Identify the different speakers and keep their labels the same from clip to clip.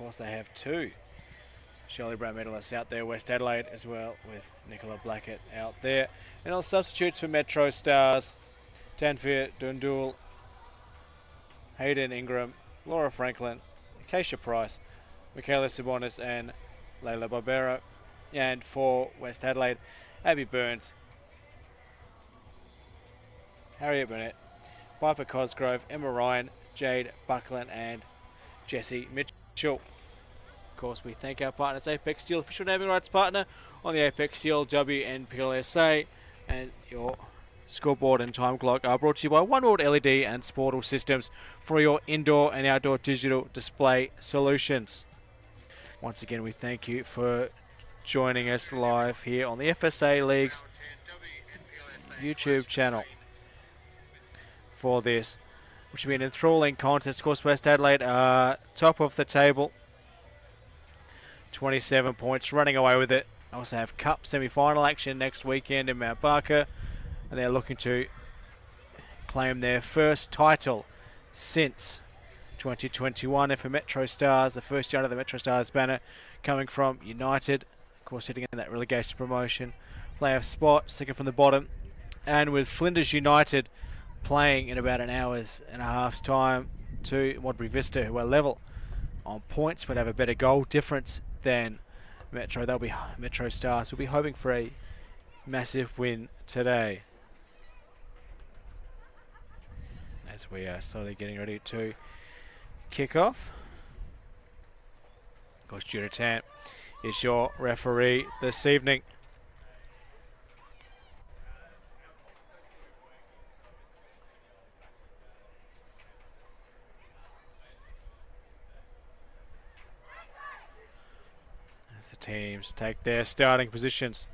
Speaker 1: course, they have two Shirley Brown medalists out there. West Adelaide as well, with Nicola Blackett out there. And all substitutes for MetroStars: Tanvir Dundul, Hayden Ingram, Laura Franklin, Acacia Price, Michaela Sabonis, and Layla Barbero. And for West Adelaide, Abby Burns, Harriet Burnett, Piper Cosgrove, Emma Ryan, Jade Buckland, and Jessie Mitchell. Of course, we thank our partners, Apex Steel, official naming rights partner on the Apex Steel NPLSA, and your scoreboard and time clock are brought to you by One World LED and Sportal Systems for your indoor and outdoor digital display solutions. Once again, we thank you for joining us live here on the FSA League's YouTube channel for this, which will be an enthralling contest. Of course, West Adelaide are top of the table, 27 points, running away with it. Also have Cup semi-final action next weekend in Mount Barker, and they're looking to claim their first title since 2021. And for MetroStars, the first year under the MetroStars banner, coming from United, of course sitting in that relegation promotion playoff spot, second from the bottom, and with Flinders United playing in about an hour's and a half's time to Modbury Vista, who are level on points but have a better goal difference than Metro. MetroStars will be hoping for a massive win today, as we are slowly getting ready to kick off. Of course, Judah Tant is your referee this evening. As the teams take their starting positions.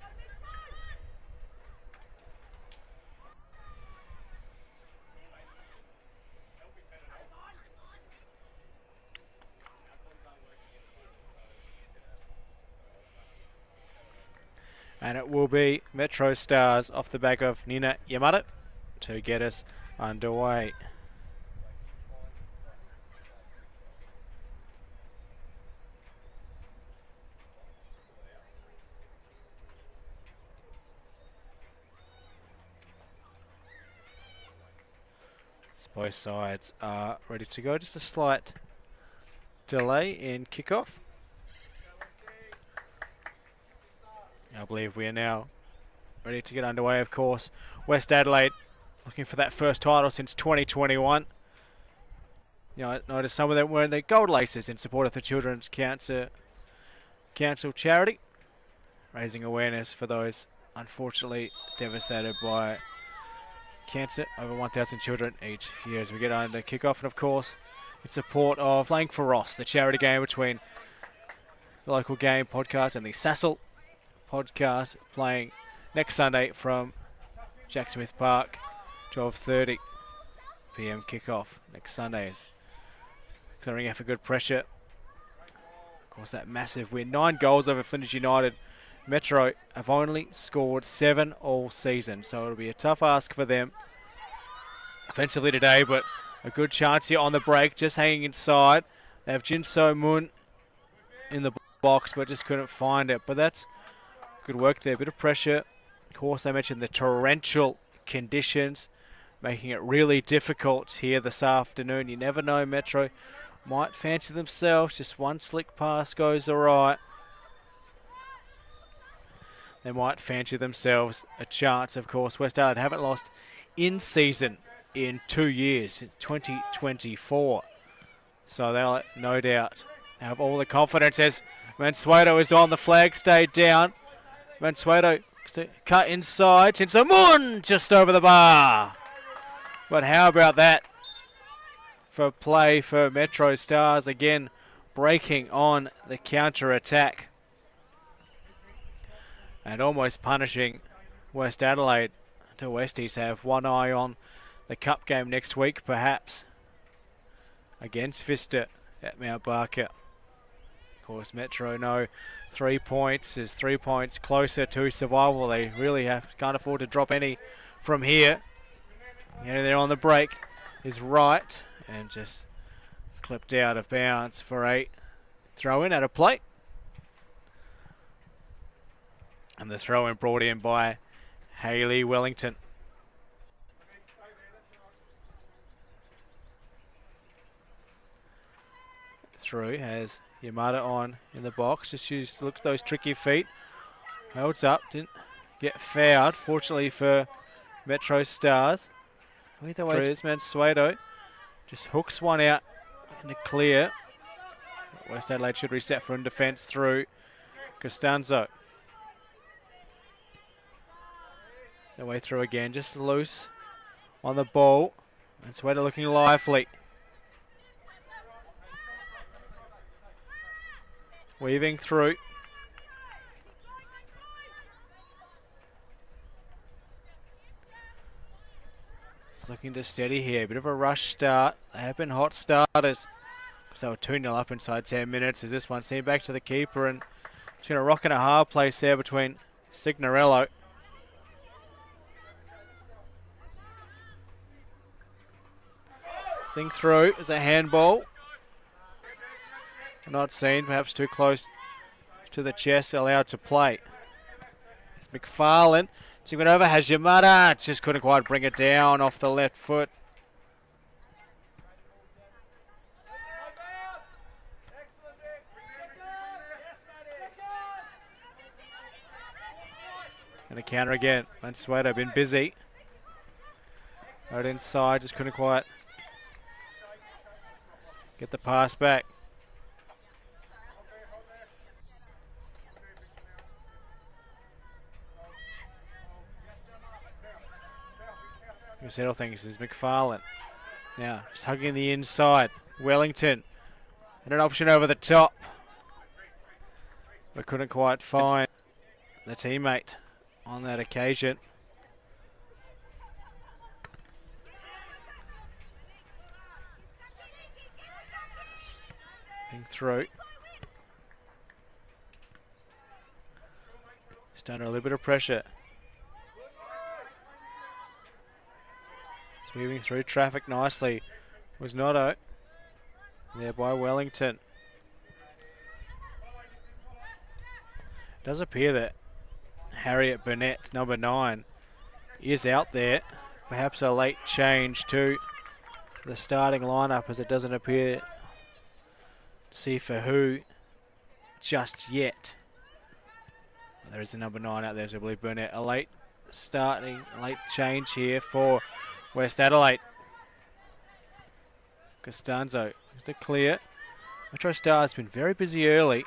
Speaker 1: And it will be MetroStars off the back of Nina Yamada to get us underway. So both sides are ready to go. Just a slight delay in kickoff. I believe we are now ready to get underway. Of course, West Adelaide looking for that first title since 2021. You know, I noticed some of them were in the gold laces in support of the Children's Council charity, raising awareness for those unfortunately devastated by cancer. Over 1,000 children each year as we get under kickoff, and of course in support of Playing for Ross, the charity game between the local game podcast and the Sassel podcast, playing next Sunday from Jack Smith Park, 12:30 p.m. kickoff next Sunday. Is clearing out for good pressure. Of course, that massive win, 9 goals over Flinders United. Metro have only scored 7 all season, so it'll be a tough ask for them offensively today, but a good chance here on the break, just hanging inside. They have Jinso Moon in the box, but just couldn't find it. But that's good work there, a bit of pressure. Of course, I mentioned the torrential conditions, making it really difficult here this afternoon. You never know, Metro might fancy themselves. Just one slick pass goes all right. They might fancy themselves a chance. Of course, West Adelaide haven't lost in season in 2 years, since 2024. So they'll no doubt have all the confidence as Mansueto is on. The flag stayed down. Mansueto cut inside. Tinso Moon just over the bar. But how about that for play for MetroStars, again breaking on the counter-attack and almost punishing West Adelaide. The Westies have one eye on the Cup game next week, perhaps against Vista at Mount Barker. Of course, Metro know 3 points is 3 points closer to survival. They really can't afford to drop any from here. And they're on the break is right and just clipped out of bounds for a Throw in at a plate. And the throw in brought in by Hayley Wellington. Through has Yamada on in the box. Just looks at those tricky feet. Holds up, didn't get fouled. Fortunately for MetroStars. Either way, this man Suedo just hooks one out in the clear. West Adelaide should reset from defence through Costanzo. The way through again, just loose on the ball. And Suedo looking lively. Weaving through. Just looking to steady here. Bit of a rush start. They have been hot starters. So they were 2-0 up inside 10 minutes as this one seen back to the keeper, and it's going to rock in a hard place there between Signorello. Thing through is a handball. Not seen, perhaps too close to the chest, allowed to play. It's McFarlane. Swinging over, has Yamada. Just couldn't quite bring it down off the left foot. And a counter again. Mansueto been busy. Right inside, just couldn't quite get the pass back. You settle things is McFarlane. Now, just hugging the inside. Wellington. And an option over the top. But couldn't quite find the teammate on that occasion. Through. Just under a little bit of pressure. It's moving through traffic nicely. Was Noto. There by Wellington. It does appear that Harriet Burnett, number 9, is out there. Perhaps a late change to the starting lineup, as it doesn't appear to see for who just yet. There is a number 9 out there, so I believe Burnett. A late change here for West Adelaide. Costanzo to clear. MetroStars has been very busy early.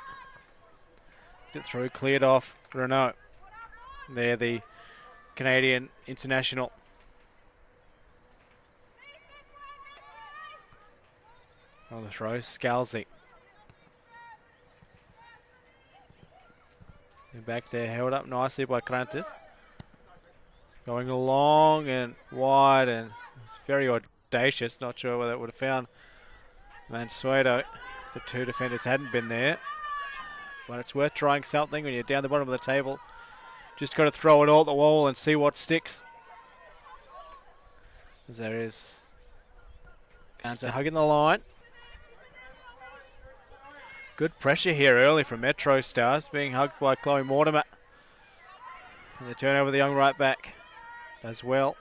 Speaker 1: Get through, cleared off Renault. They're the Canadian international. On the throw, Scalzi. And back there, held up nicely by Crantis. Going long and wide, and it's very audacious. Not sure whether it would have found Mansueto if the two defenders hadn't been there. But it's worth trying something when you're down the bottom of the table. Just got to throw it all at the wall and see what sticks. As there is Cancer hugging the line. Good pressure here early from MetroStars, being hugged by Chloe Mortimer. And the turnover the young right back as well.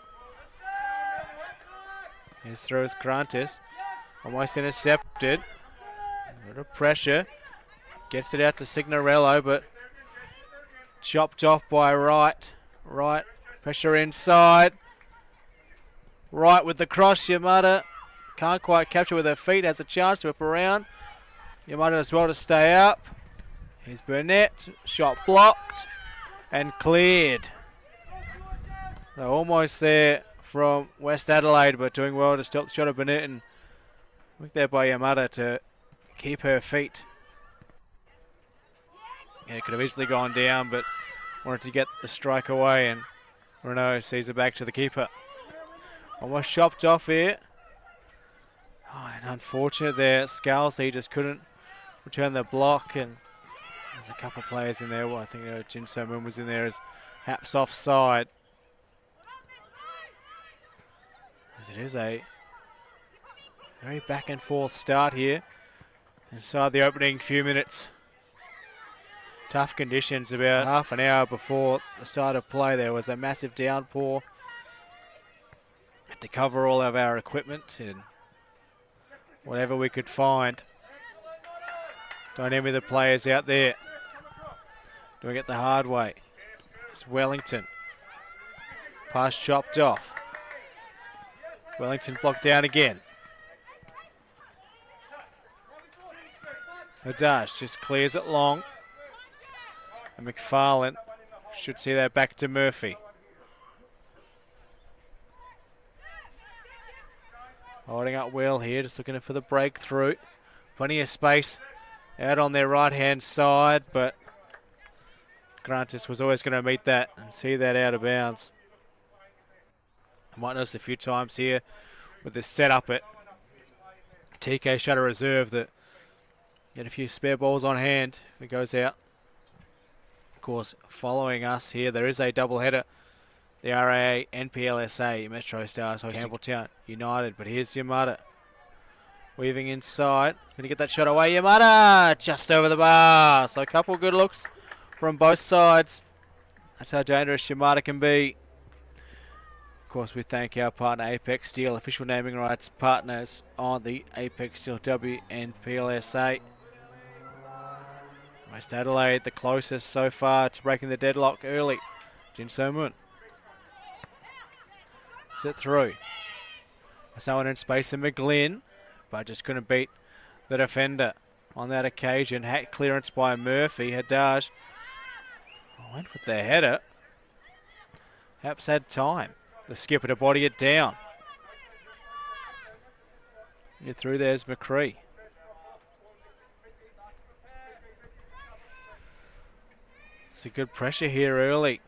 Speaker 1: His throw is Grantis. Almost intercepted. A little pressure. Gets it out to Signorello, but chopped off by Wright. Wright, pressure inside. Wright with the cross, Yamada. Can't quite capture with her feet, has a chance to whip around. Yamada as well to stay up. Here's Burnett, shot blocked and cleared. They're almost there from West Adelaide, but doing well to stop the shot of Burnett, and look there by Yamada to keep her feet. Yeah, it could have easily gone down, but wanted to get the strike away, and Renault sees it back to the keeper. Almost chopped off here. Oh, and unfortunate there. Scalzi just couldn't return the block, and there's a couple of players in there. Well, I think Jin So-moon was in there as Haps offside. As it is a very back and forth start here inside the opening few minutes. Tough conditions. About half an hour before the start of play, there was a massive downpour. Had to cover all of our equipment and whatever we could find. Don't envy the players out there doing it the hard way. It's Wellington. Pass chopped off. Wellington blocked down again. Hadash just clears it long. And McFarlane should see that back to Murphy. Holding up well here, just looking for the breakthrough. Plenty of space out on their right-hand side, but Grantis was always going to meet that and see that out of bounds. I might notice a few times here with the setup at TK Shutter Reserve that get a few spare balls on hand if it goes out. Of course, following us here, there is a doubleheader. The RAA, NPLSA, MetroStars hosting Campbelltown United. But here's Yamada. Weaving inside. Going to get that shot away. Yamada just over the bar. So a couple good looks from both sides. That's how dangerous Yamada can be. Of course, we thank our partner Apex Steel, official naming rights partners on the Apex Steel WNPLSA. West Adelaide, the closest so far to breaking the deadlock early. Jin So Moon. Sit through. Someone in space in McGlynn, but just couldn't beat the defender on that occasion. Hat clearance by Murphy. Hadaj went with the header. Perhaps had time. The skipper to body it down. You're through, there's McCree. It's a good pressure here early.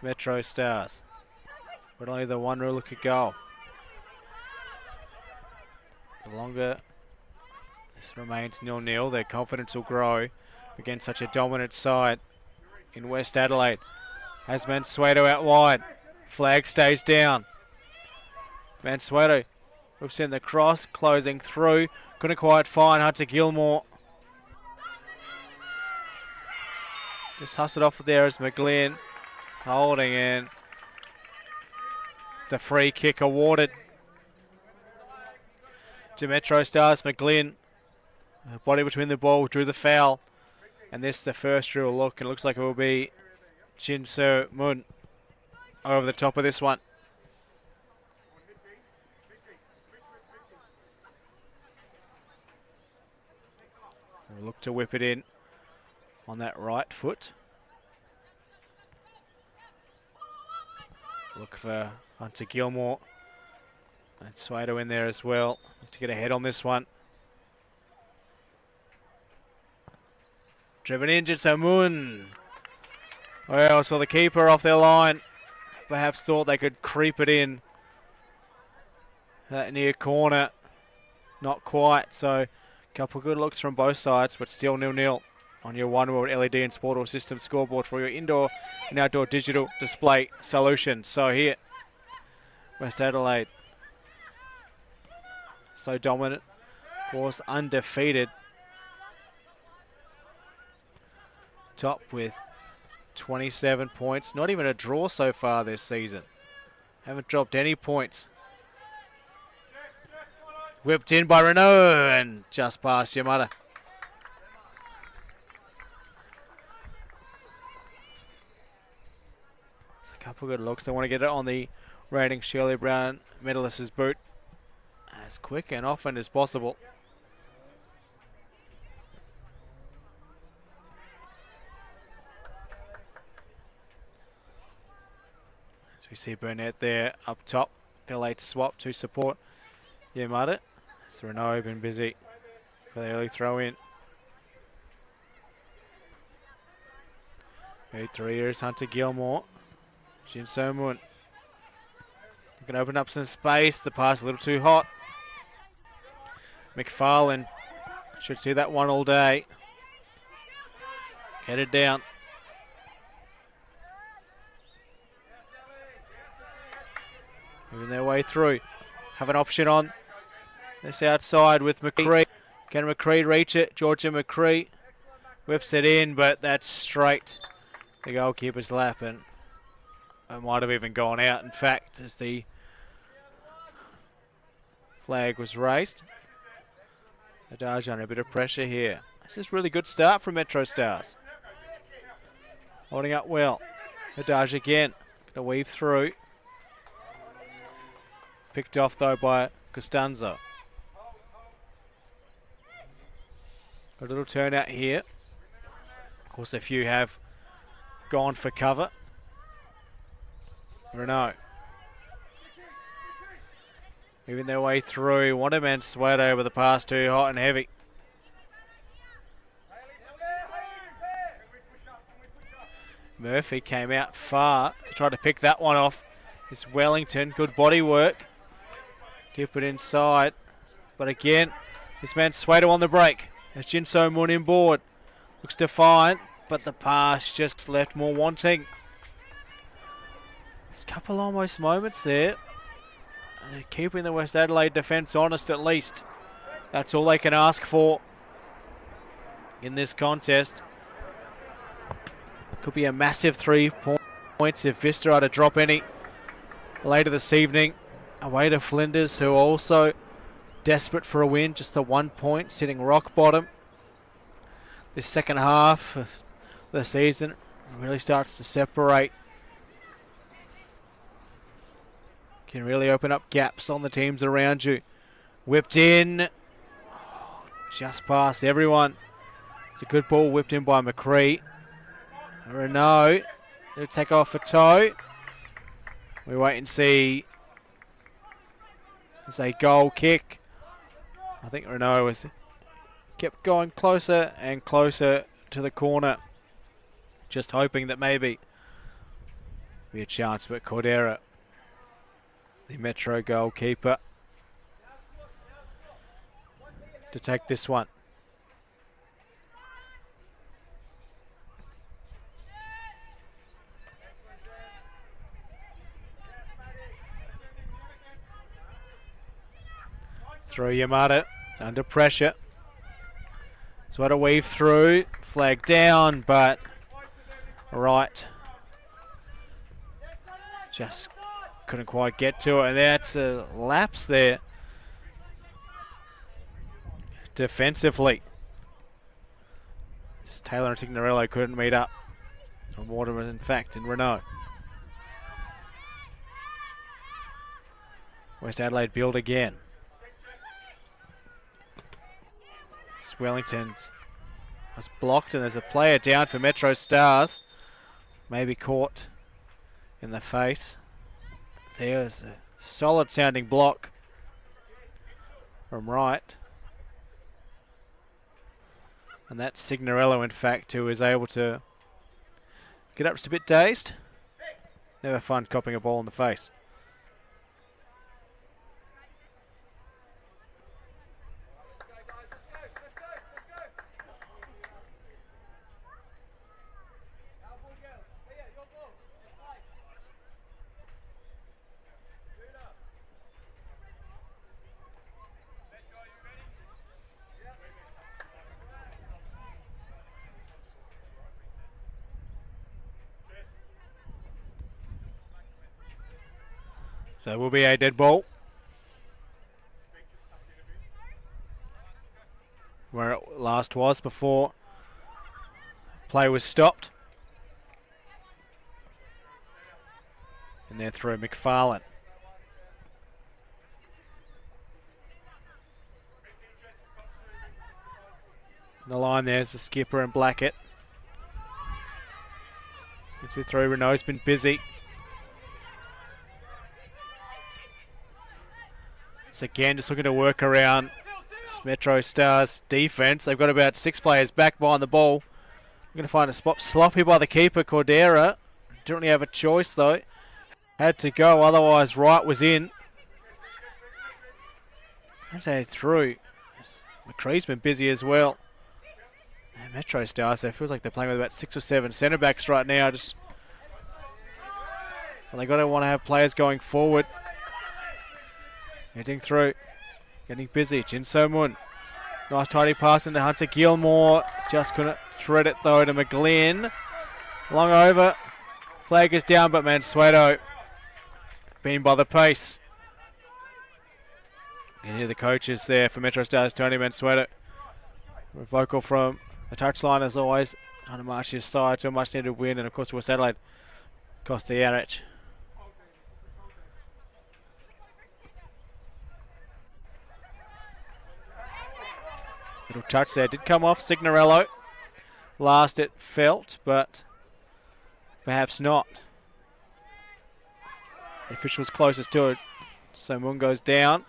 Speaker 1: MetroStars. But only the one ruler could go. The longer this remains 0-0, their confidence will grow against such a dominant side in West Adelaide. Has Mansueto out wide. Flag stays down. Mansueto whips in the cross, closing through. Couldn't quite find Hunter Gilmore. Just hustled off there as McGlynn is holding in. The free kick awarded to MetroStars. McGlynn, body between the ball, drew the foul. And this is the first real look, and it looks like it will be Jin So Moon over the top of this one. We'll look to whip it in on that right foot. Look for Hunter Gilmore. And Suedo in there as well. Look to get ahead on this one. Driven in, Jin So Moon. Well, saw the keeper off their line. Perhaps thought they could creep it in. That near corner. Not quite. So a couple of good looks from both sides, but still 0-0 on your One World LED and Sportal System scoreboard for your indoor and outdoor digital display solutions. So here, West Adelaide, so dominant, of course undefeated. Top with 27 points. Not even a draw so far this season. Haven't dropped any points. Whipped in by Renault and just past Yamada. It's a couple of good looks. They want to get it on the reigning Shirley Brown medalist's boot as quick and often as possible. We see Burnett there up top. Late swap to support Yamada. So Renault been busy for the early throw in. 3 years, Hunter Gilmore. Jin So Moon. Can open up some space. The pass a little too hot. McFarlane should see that one all day. Headed down. Moving their way through. Have an option on this outside with McCree. Can McCree reach it? Georgia McCree whips it in, but that's straight the goalkeeper's lap, and it might have even gone out, in fact, as the flag was raised. Adage under a bit of pressure here. This is a really good start from MetroStars. Holding up well. Adage again. Going to weave through. Picked off though by Costanzo. A little turnout here. Of course, a few have gone for cover. Renault moving their way through. Wonderman sweat over the pass too, hot and heavy. Murphy came out far to try to pick that one off. It's Wellington, good body work. Keep it inside. But again, this man Swader on the break. As Jin So Moon inboard. Looks defiant, but the pass just left more wanting. There's a couple almost moments there. And they're keeping the West Adelaide defence honest at least. That's all they can ask for in this contest. Could be a massive 3 points if Vista are to drop any later this evening. Away to Flinders, who are also desperate for a win. Just the 1 point, sitting rock bottom. This second half of the season really starts to separate. Can really open up gaps on the teams around you. Whipped in. Oh, just past everyone. It's a good ball whipped in by McCree. Renault. They'll take off a toe. We wait and see. It's a goal kick. I think Renault was kept going closer and closer to the corner. Just hoping that maybe be a chance, but Cordera, the Metro goalkeeper, to take this one. Through Yamada, under pressure. So what a weave through, flag down, but right. Just couldn't quite get to it, and that's a lapse there. Defensively. Taylor and Tignerello couldn't meet up. And Waterman, in fact, in Renault. West Adelaide build again. Wellington's was blocked, and there's a player down for MetroStars. Maybe caught in the face. There's a solid sounding block from right. And that's Signorello, in fact, who is able to get up just a bit dazed. Never fun copping a ball in the face. So it will be a dead ball. Where it last was before play was stopped. And there through McFarlane. The line there's the skipper and Blackett. Gets it through. Renault's been busy. It's again just looking to work around MetroStars defense. They've got about 6 players back behind the ball. I'm going to find a spot sloppy by the keeper, Cordera. Didn't really have a choice though. Had to go, otherwise Wright was in. That's a through. McCree's been busy as well. And MetroStars, it feels like they're playing with about 6 or 7 centre backs right now. Just well, they got to want to have players going forward. Getting through, getting busy. Jin So Moon Nice tidy pass into Hunter Gilmore. Just couldn't thread it though to McGlynn. Long over. Flag is down, but Mansueto being by the pace. You can hear the coaches there for MetroStars, Tony Mansueto. Vocal from the touchline as always. Trying to march his side to a much needed win, and of course West Adelaide Costa Yarich. Little touch there, did come off Signorello. Last it felt, but perhaps not. The official's closest to it, so Moon goes down.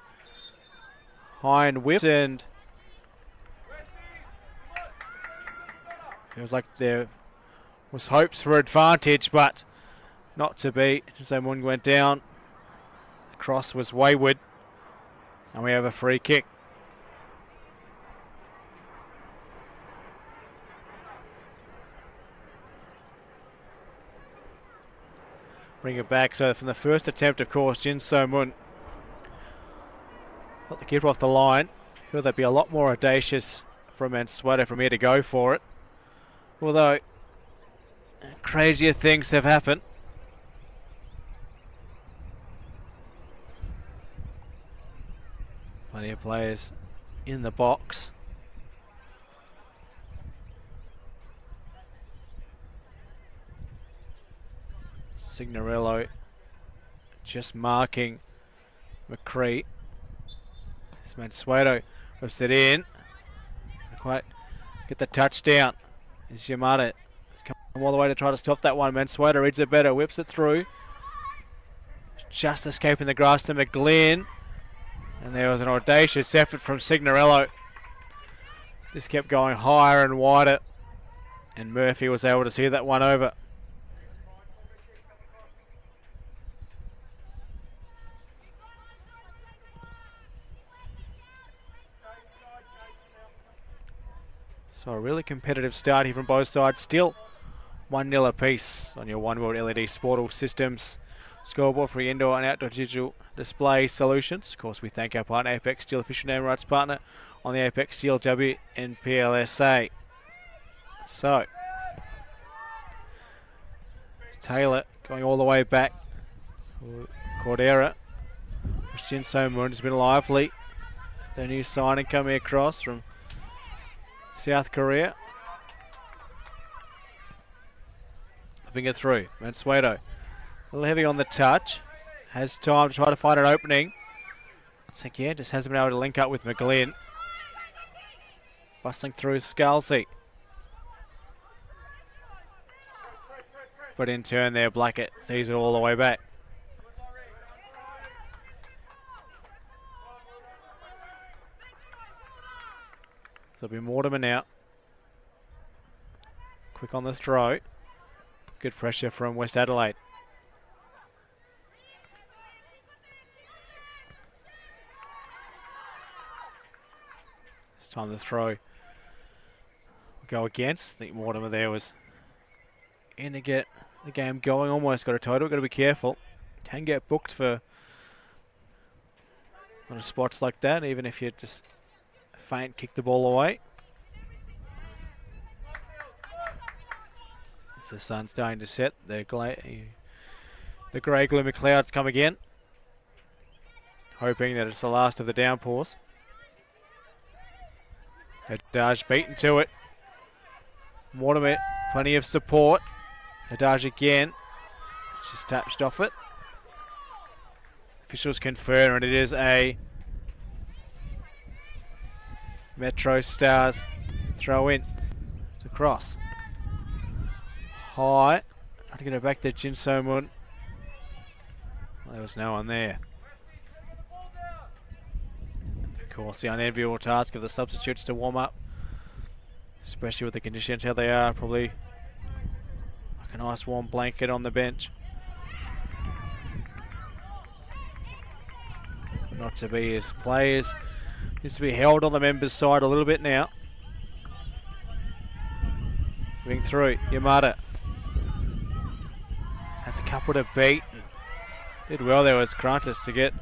Speaker 1: High and whipped, and feels like there was hopes for advantage, but not to be. So Moon went down. The cross was wayward, and we have a free kick. Bring it back. So from the first attempt, of course, Jin So Moon got the keeper off the line. I feel there'd be a lot more audacious from Mansueto from here to go for it. Although crazier things have happened. Plenty of players in the box. Signorello just marking McCree. This Mansueto whips it in. Can't quite get the touchdown. Is Yamada. It's come all the way to try to stop that one. Mansueto reads it better, whips it through. Just escaping the grass to McGlynn. And there was an audacious effort from Signorello. Just kept going higher and wider. And Murphy was able to see that one over. So a really competitive start here from both sides. Still 1-0 apiece on your One World LED Sportal Systems scoreboard for your indoor and outdoor digital display solutions. Of course, we thank our partner Apex Steel, official name rights partner on the Apex Steel NPLSA. So Taylor going all the way back. Cordera. Christian Somoon has been lively. Their new signing coming across from South Korea. Flipping it through. Mansueto. A little heavy on the touch. Has time to try to find an opening. So again, just hasn't been able to link up with McGlynn. Bustling through Scalzi. But in turn there, Blackett sees it all the way back. So it'll be Mortimer now. Quick on the throw. Good pressure from West Adelaide. This time the throw will go against. I think Mortimer there was in to get the game going. Almost got a total. Got to be careful. Can get booked for on spots like that, even if you just faint, kick the ball away. As the sun's starting to set, the grey gloomy clouds come again. Hoping that it's the last of the downpours. Hadaj beaten to it. Mortimer, plenty of support. Hadaj again. Just touched off it. Officials confirm, and it is a MetroStars throw in to cross. High. Trying to get it back to Jin So-moon. Well, there was no one there. Of course, the unenviable task of the substitutes to warm up, especially with the conditions how they are. Probably like a nice warm blanket on the bench. Not to be as players. Needs to be held on the members' side a little bit now. Moving through, Yamada has a couple to beat. Did well there was Krantis to get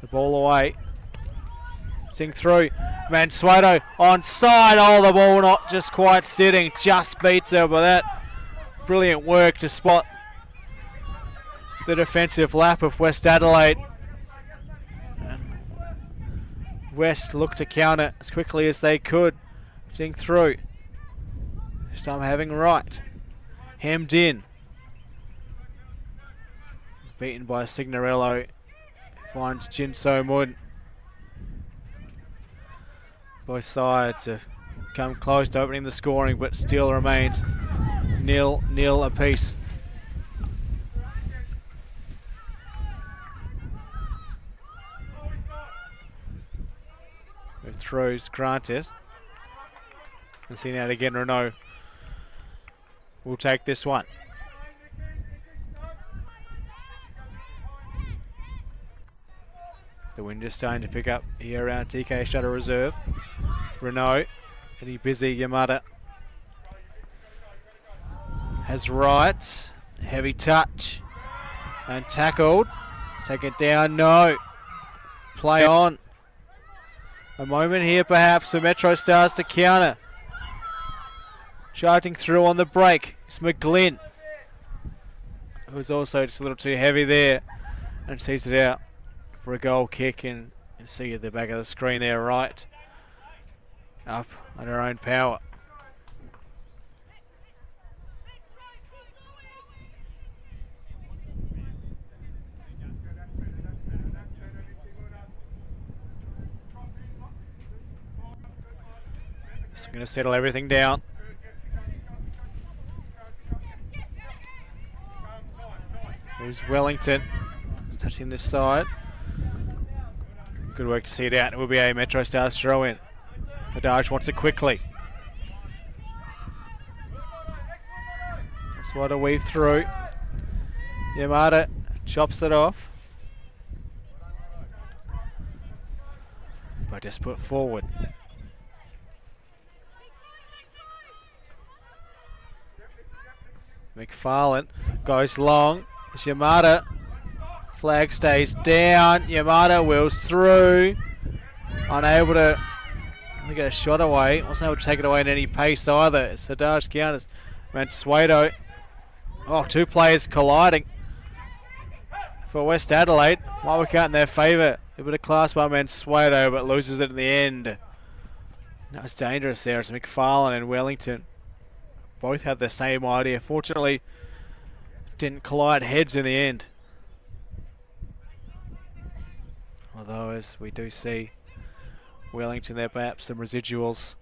Speaker 1: the ball away. Sing through, Mansueto onside. Oh, the ball not just quite sitting. Just beats her with that. Brilliant work to spot the defensive lap of West Adelaide. And West looked to counter as quickly as they could. Getting through. This time having right. Hemmed in. Beaten by Signorello. Finds Jin So Mun. Both sides have come close to opening the scoring, but still remains 0-0 apiece. Who throws Grantes. And see that again, Renault will take this one. The wind is starting to pick up here around TK Shutter Reserve. Renault, pretty busy. Yamada has right. Heavy touch and tackled. Take it down, no. Play on. A moment here perhaps for MetroStars to counter. Charging through on the break. It's McGlynn, who's also just a little too heavy there and sees it out for a goal kick, and you see at the back of the screen there, right up on her own power. Just going to settle everything down. Here's Wellington touching this side. Good work to see it out. It will be a MetroStars throw in. Hadaj wants it quickly. That's what a weave through. Yamada chops it off. But just put forward. McFarlane goes long. Yamada. Flag stays down. Yamada wheels through. Unable to get a shot away. Wasn't able to take it away in any pace either. Hadaj counters. Mansueto. Oh, two players colliding for West Adelaide. Might work out in their favour. A bit of class by Mansueto, but loses it in the end. That was dangerous there. It's McFarlane and Wellington. Both had the same idea. Fortunately, didn't collide heads in the end. Although, as we do see, Wellington there, perhaps some residuals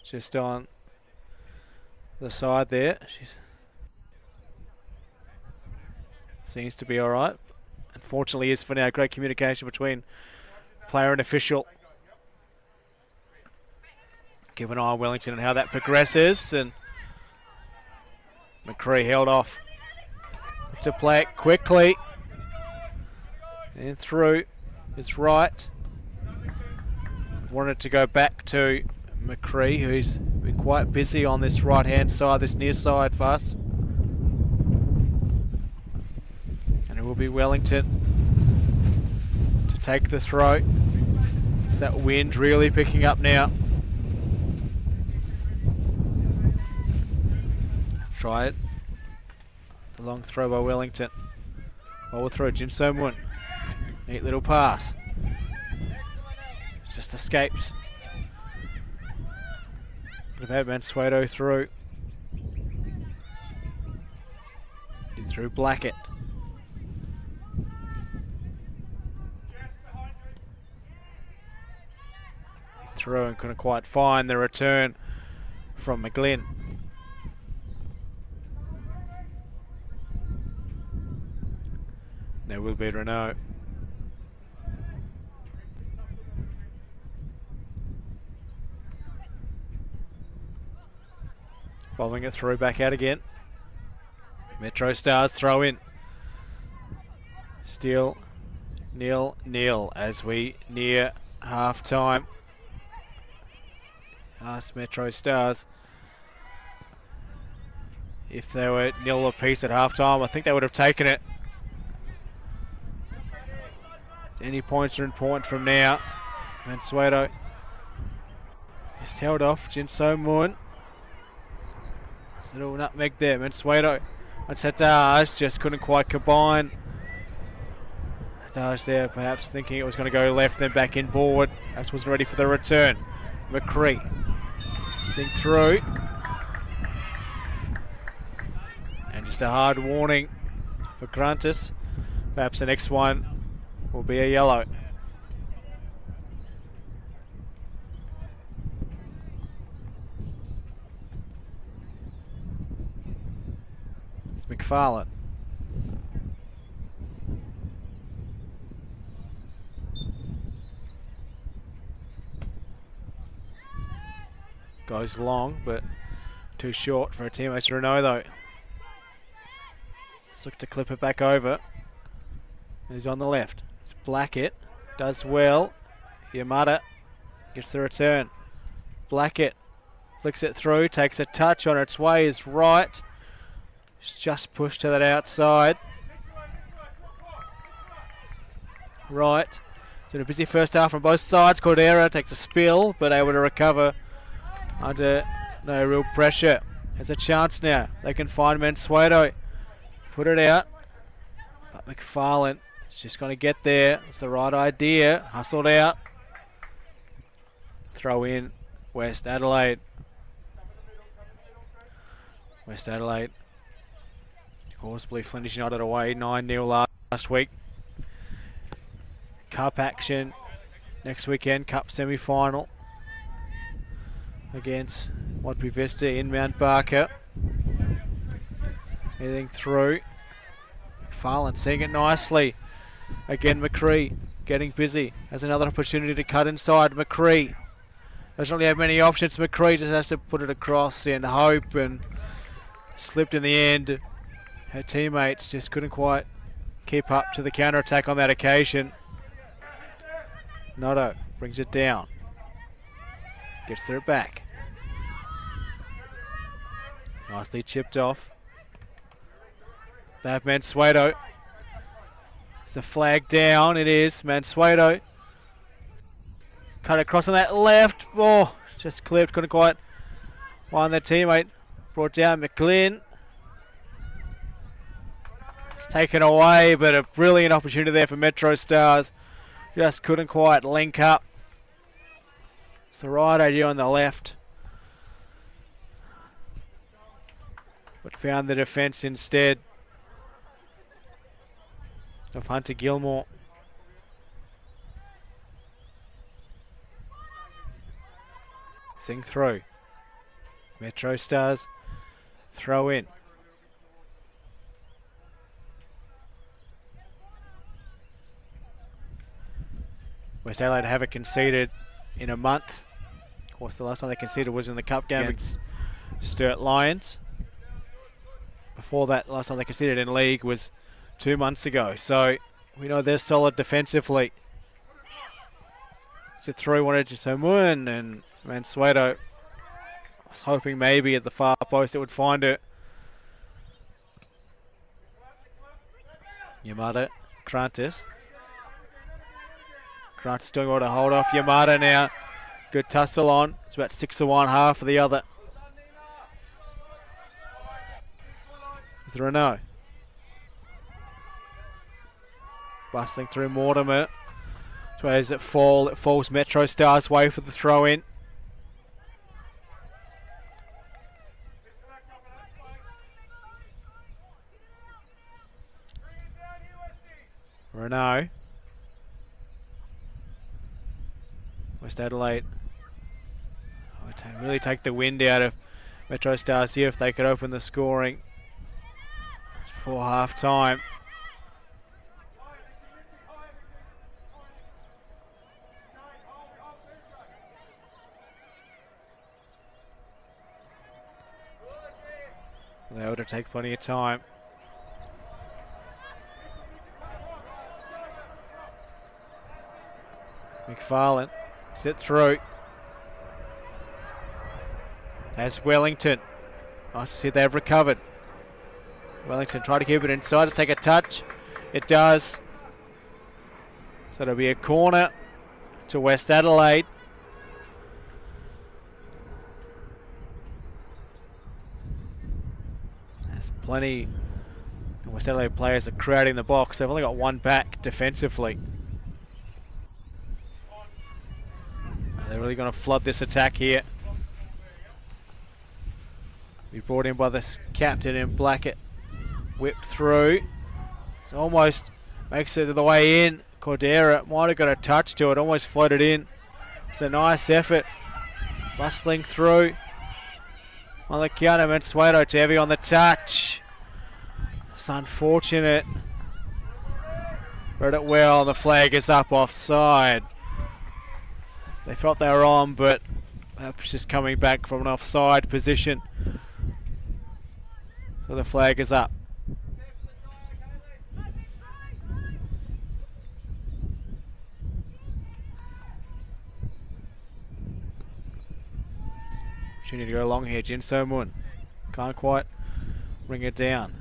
Speaker 1: just on the side there. She seems to be all right. Unfortunately, is for now great communication between player and official. Keep an eye on Wellington and how that progresses. And McCree held off to play it quickly. And through is right. Wanted to go back to McCree, who's been quite busy on this right-hand side, this near side for us. And it will be Wellington to take the throw. It's that wind really picking up now. Try it. The long throw by Wellington. Well, we'll throw Jin So Mun. Neat little pass. Just escapes. Could have had Mansueto through. In through Blackett. Through and couldn't quite find the return from McGlynn. There will be Renault. Bowling it through, back out again. MetroStars throw in. Still 0-0 as we near half time. Ask MetroStars if they were 0 apiece at half time. I think they would have taken it. Any points are important from now. Mansueto just held off Jinso Moon. Little nutmeg there. Mansueto. Once Haddad just couldn't quite combine. Haddad there perhaps thinking it was going to go left, then back in forward. As wasn't ready for the return. McCree. Sing through. And just a hard warning for Gruntus. Perhaps the next one will be a yellow. It's McFarlane. Goes long, but too short for a teammate. Renault though. Let's look to clip it back over. He's on the left. It's Blackett. Does well. Yamada gets the return. Blackett flicks it through. Takes a touch on its way. Is right. It's just pushed to that outside. Right. It's been a busy first half from both sides. Cordera takes a spill, but able to recover under no real pressure. There's a chance now. They can find Mansueto. Put it out. But McFarlane is just going to get there. It's the right idea. Hustled out. Throw in West Adelaide. West Adelaide. Horsebly Flinders United away 9-0 last week. Cup action next weekend. Cup semi-final against Wadby Vista in Mount Barker. Anything through. McFarlane seeing it nicely. Again McCree getting busy. Has another opportunity to cut inside. McCree doesn't really have many options. McCree just has to put it across in hope and slipped in the end. Her teammates just couldn't quite keep up to the counter-attack on that occasion. Noto brings it down. Gets it back. Nicely chipped off. They have Mansueto. It's a flag down. It is Mansueto. Cut across on that left. Oh, just clipped. Couldn't quite find their teammate. Brought down McGlynn. It's taken away, but a brilliant opportunity there for MetroStars. Just couldn't quite link up. It's the right idea on the left, but found the defence instead of Hunter Gilmore. Sing through. MetroStars throw in. West Adelaide haven't conceded in a month. Of course, the last time they conceded was in the cup game against Sturt Lions. Before that, last time they conceded in league was 2 months ago. So we know they're solid defensively. So through wanted to Samuan, and Mansueto was hoping maybe at the far post it would find it. Yamada, Krantis. Krantis doing well to hold off Yamada now. Good tussle on. It's about 6 to 1, half for the other. Is there a no? Bustling through Mortimer. So where does it fall? It falls MetroStars' way for the throw in. Renault. West Adelaide would really take the wind out of MetroStars here if they could open the scoring before half time. They ought to take plenty of time. McFarlane. Sit through. As Wellington. Nice to see they've recovered. Wellington tried to keep it inside. Let's take a touch. It does. So it'll be a corner to West Adelaide. There's plenty of West Adelaide players are crowding the box. They've only got one back defensively. They're really going to flood this attack here. Be brought in by this captain in Blackett. Whipped through. It's almost makes it to the way in. Cordera might have got a touch to it, almost floated in. It's a nice effort. Bustling through. On the counter, Mansueto too heavy on the touch. It's unfortunate. Read it well, the flag is up offside. They felt they were on, but perhaps just coming back from an offside position. So the flag is up. Opportunity to go long here, Jin So Moon. Can't quite bring it down.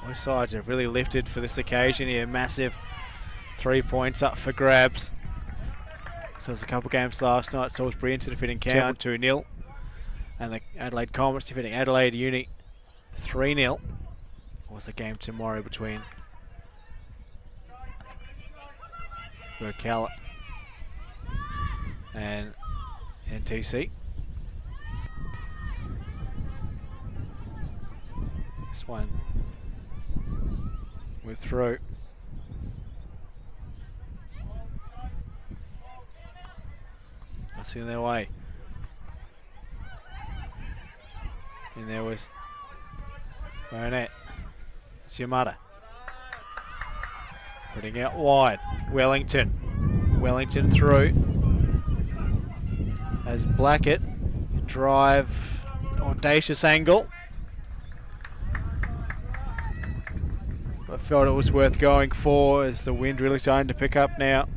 Speaker 1: Both sides have really lifted for this occasion here. Massive 3 points up for grabs. So there's a couple games last night. Salisbury into defeating Cowan 2-0. And the Adelaide Comets defeating Adelaide Uni 3-0. Was the game tomorrow between Burkalla and NTC. This one went through. That's in their way. And there was Baronet. Yamada. Putting out wide. Wellington. Wellington through. As Blackett. Drive. Audacious angle. I felt it was worth going for as the wind really starting to pick up now.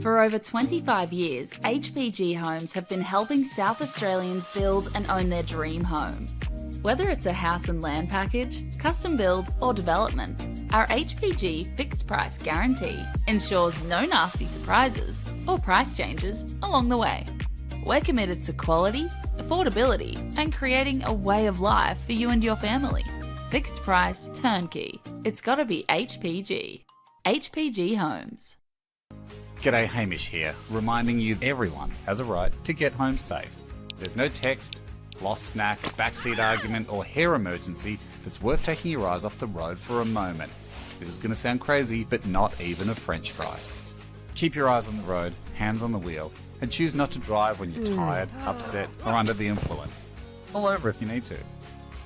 Speaker 2: For over 25 years, HPG Homes have been helping South Australians build and own their dream home. Whether it's a house and land package, custom build or development, our HPG fixed price guarantee ensures no nasty surprises or price changes along the way. We're committed to quality, affordability and creating a way of life for you and your family. Fixed price turnkey. It's gotta be HPG. HPG Homes.
Speaker 3: G'day, Hamish here, reminding you everyone has a right to get home safe. There's no text, lost snack, backseat argument or hair emergency that's worth taking your eyes off the road for a moment. This is going to sound crazy, but not even a French fry. Keep your eyes on the road, hands on the wheel, and choose not to drive when you're tired, upset or under the influence. Pull over if you need to.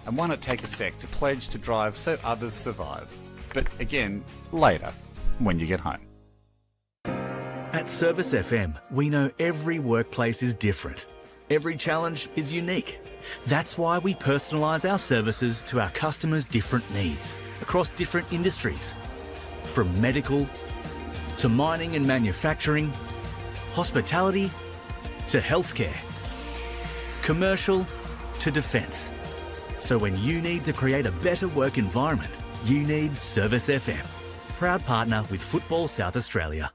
Speaker 3: And why not take a sec to pledge to drive so others survive? But again, later, when you get home.
Speaker 4: At Service FM, we know every workplace is different. Every challenge is unique. That's why we personalise our services to our customers' different needs across different industries. From medical to mining and manufacturing, hospitality to healthcare, commercial to defence. So when you need to create a better work environment, you need Service FM. Proud partner with Football South Australia.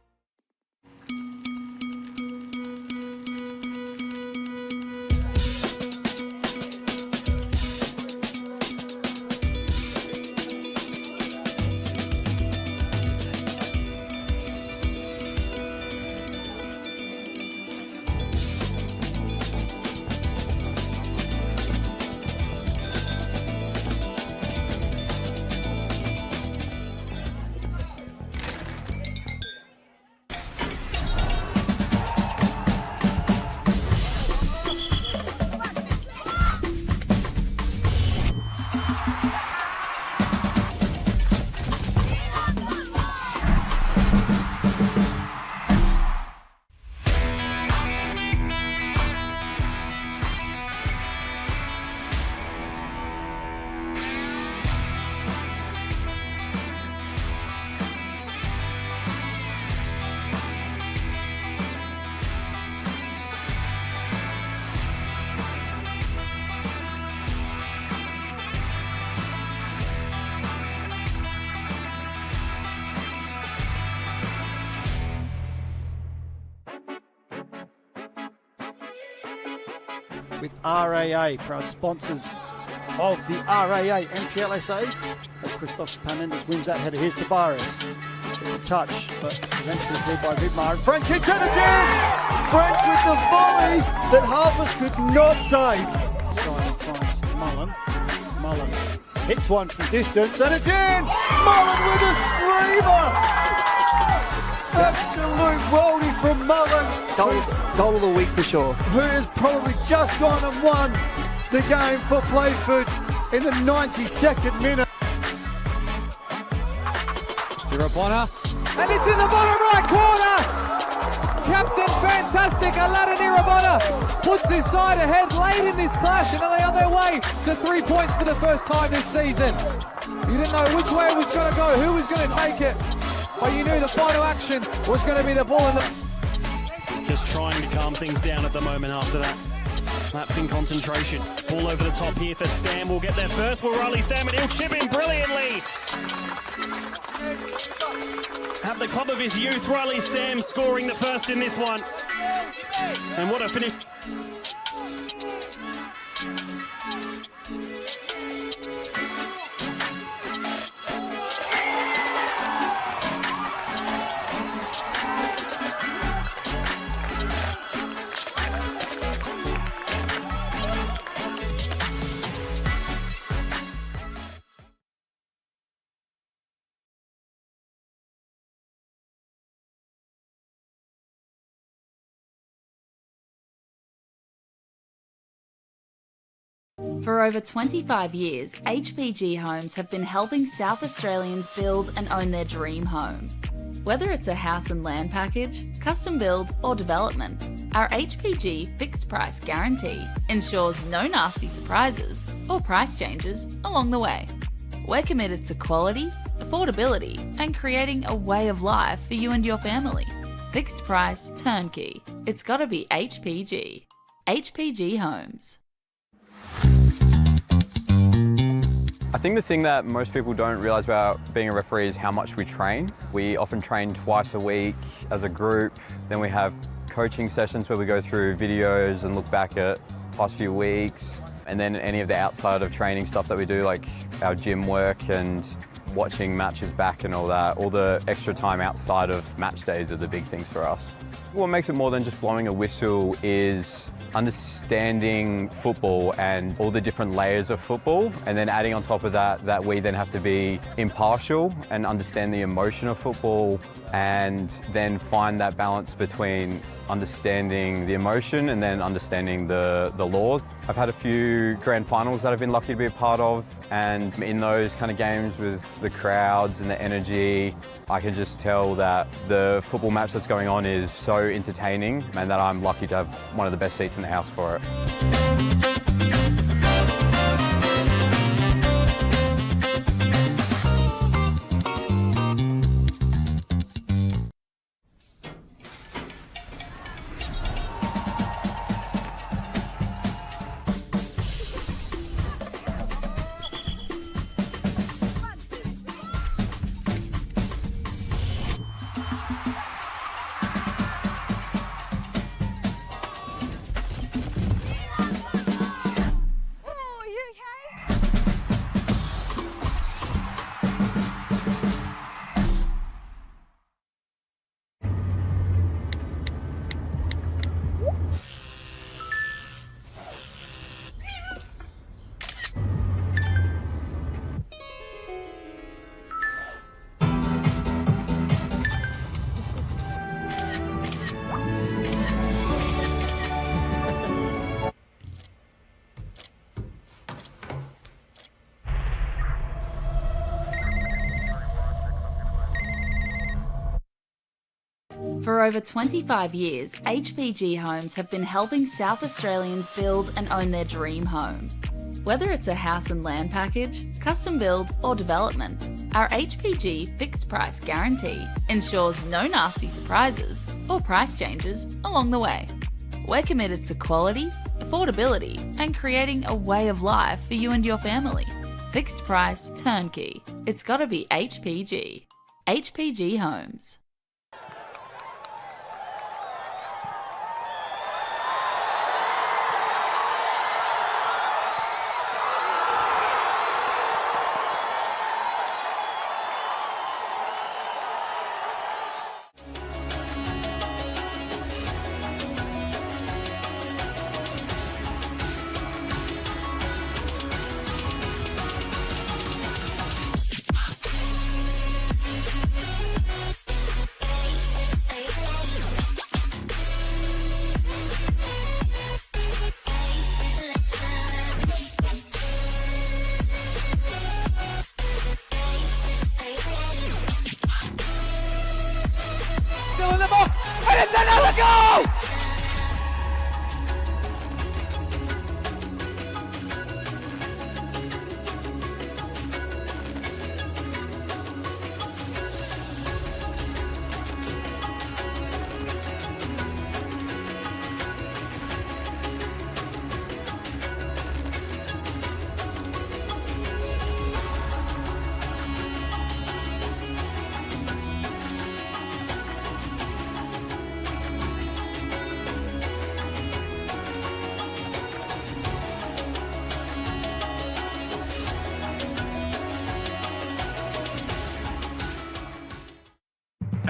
Speaker 5: with RAA, proud sponsors of the RAA MPLSA. As Christoph Panendas wins that header. Here's Tabaris. It's a touch, but eventually cleared by Vidmar. And French hits it, it's in! French with the volley that Harpers could not save. Simon finds Mullen. Mullen hits one from distance, and it's in! Mullen with a screamer! Absolute worldie from Mullen.
Speaker 6: Goal of the week for sure.
Speaker 5: Who has probably just gone and won the game for Playford in the 92nd minute.
Speaker 7: Bonner, and it's in the bottom right corner. Captain Fantastic Aladdin Irabona puts his side ahead late in this clash, and are they on their way to 3 points for the first time this season? You didn't know which way it was going to go, who was going to take it, but you knew the final action was going to be the ball in the...
Speaker 8: Just trying to calm things down at the moment after that. Lapsing concentration. Ball over the top here for Stam. Will get there first. Will Riley Stam, and he'll chip in brilliantly. At the club of his youth, Riley Stam scoring the first in this one. And what a finish.
Speaker 2: For over 25 years, HPG Homes have been helping South Australians build and own their dream home. Whether it's a house and land package, custom build or development, our HPG fixed price guarantee ensures no nasty surprises or price changes along the way. We're committed to quality, affordability and creating a way of life for you and your family. Fixed price, turnkey. It's gotta be HPG. HPG Homes.
Speaker 9: I think the thing that most people don't realise about being a referee is how much we train. We often train twice a week as a group. Then we have coaching sessions where we go through videos and look back at past few weeks. And then any of the outside of training stuff that we do, like our gym work and watching matches back and all that. All the extra time outside of match days are the big things for us. What makes it more than just blowing a whistle is understanding football and all the different layers of football, and then adding on top of that we then have to be impartial and understand the emotion of football, and then find that balance between understanding the emotion and then understanding the laws. I've had a few grand finals that I've been lucky to be a part of, and in those kind of games with the crowds and the energy, I can just tell that the football match that's going on is so entertaining, and that I'm lucky to have one of the best seats in the house for it.
Speaker 2: For over 25 years, HPG Homes have been helping South Australians build and own their dream home. Whether it's a house and land package, custom build or development, our HPG fixed price guarantee ensures no nasty surprises or price changes along the way. We're committed to quality, affordability and creating a way of life for you and your family. Fixed price, turnkey. It's gotta be HPG. HPG Homes.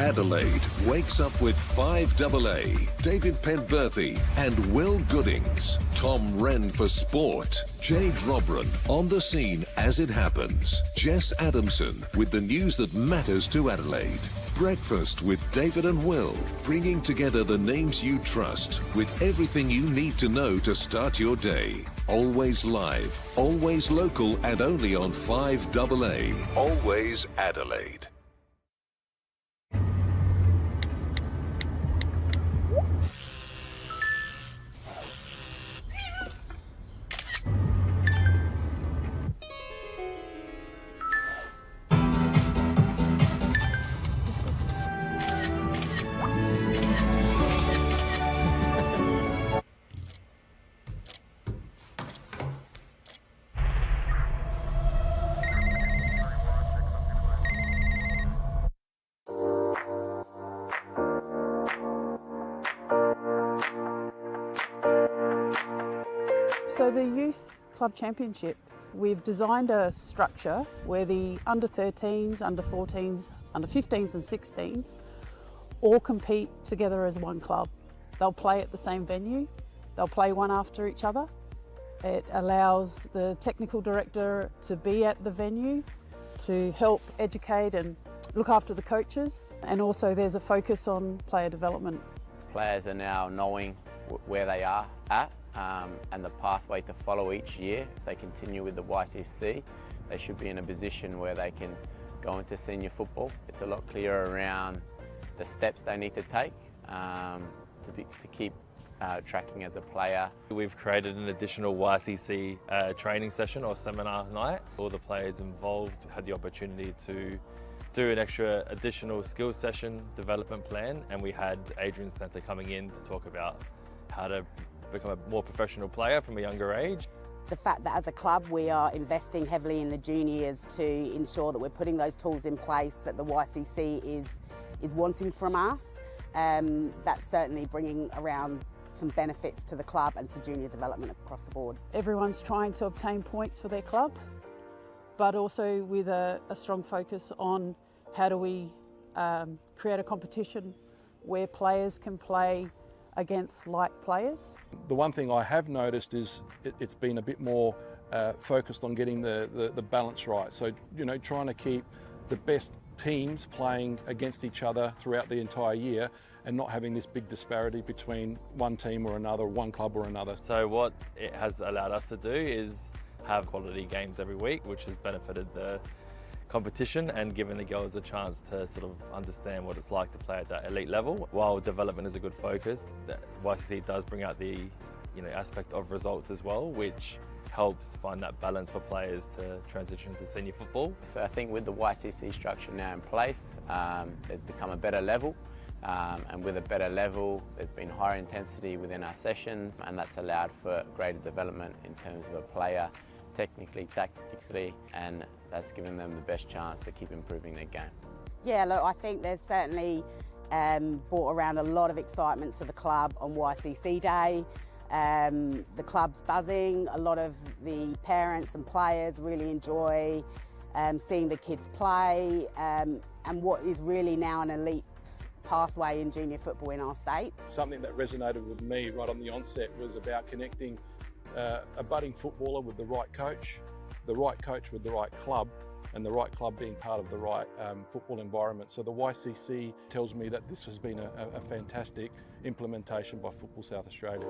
Speaker 10: Adelaide wakes up with 5AA, David Penberthy and Will Goodings. Tom Wren for sport. Jade Robran on the scene as it happens. Jess Adamson with the news that matters to Adelaide. Breakfast with David and Will, bringing together the names you trust with everything you need to know to start your day. Always live, always local, and only on 5AA. Always Adelaide.
Speaker 11: So the Youth Club Championship, we've designed a structure where the under 13s, under 14s, under 15s and 16s all compete together as one club. They'll play at the same venue, they'll play one after each other. It allows the technical director to be at the venue to help educate and look after the coaches, and also there's a focus on player development.
Speaker 12: Players are now knowing where they are at and the pathway to follow each year. If they continue with the YCC, they should be in a position where they can go into senior football. It's a lot clearer around the steps they need to take to keep tracking as a player.
Speaker 13: We've created an additional YCC training session or seminar night. All the players involved had the opportunity to do an extra additional skills session development plan, and we had Adrian Stanter coming in to talk about how to become a more professional player from a younger age.
Speaker 14: The fact that as a club we are investing heavily in the juniors to ensure that we're putting those tools in place that the YCC is wanting from us, that's certainly bringing around some benefits to the club and to junior development across the board.
Speaker 11: Everyone's trying to obtain points for their club, but also with a strong focus on how do we create a competition where players can play against like players.
Speaker 15: The one thing I have noticed is it's been a bit more focused on getting the balance right. So, you know, trying to keep the best teams playing against each other throughout the entire year and not having this big disparity between one team or another, one club or another.
Speaker 13: So what it has allowed us to do is have quality games every week, which has benefited the competition and given the girls a chance to sort of understand what it's like to play at that elite level. While development is a good focus, the YCC does bring out the aspect of results as well, which helps find that balance for players to transition to senior football.
Speaker 12: So I think with the YCC structure now in place, there's become a better level, and with a better level there's been higher intensity within our sessions, and that's allowed for greater development in terms of a player technically, tactically, and that's given them the best chance to keep improving their game.
Speaker 14: Yeah, look, I think there's certainly brought around a lot of excitement to the club on YCC Day. The club's buzzing, a lot of the parents and players really enjoy seeing the kids play, and what is really now an elite pathway in junior football in our state.
Speaker 15: Something that resonated with me right on the onset was about connecting a budding footballer with the right coach with the right club, and the right club being part of the right football environment. So the YCC tells me that this has been a fantastic implementation by Football South Australia.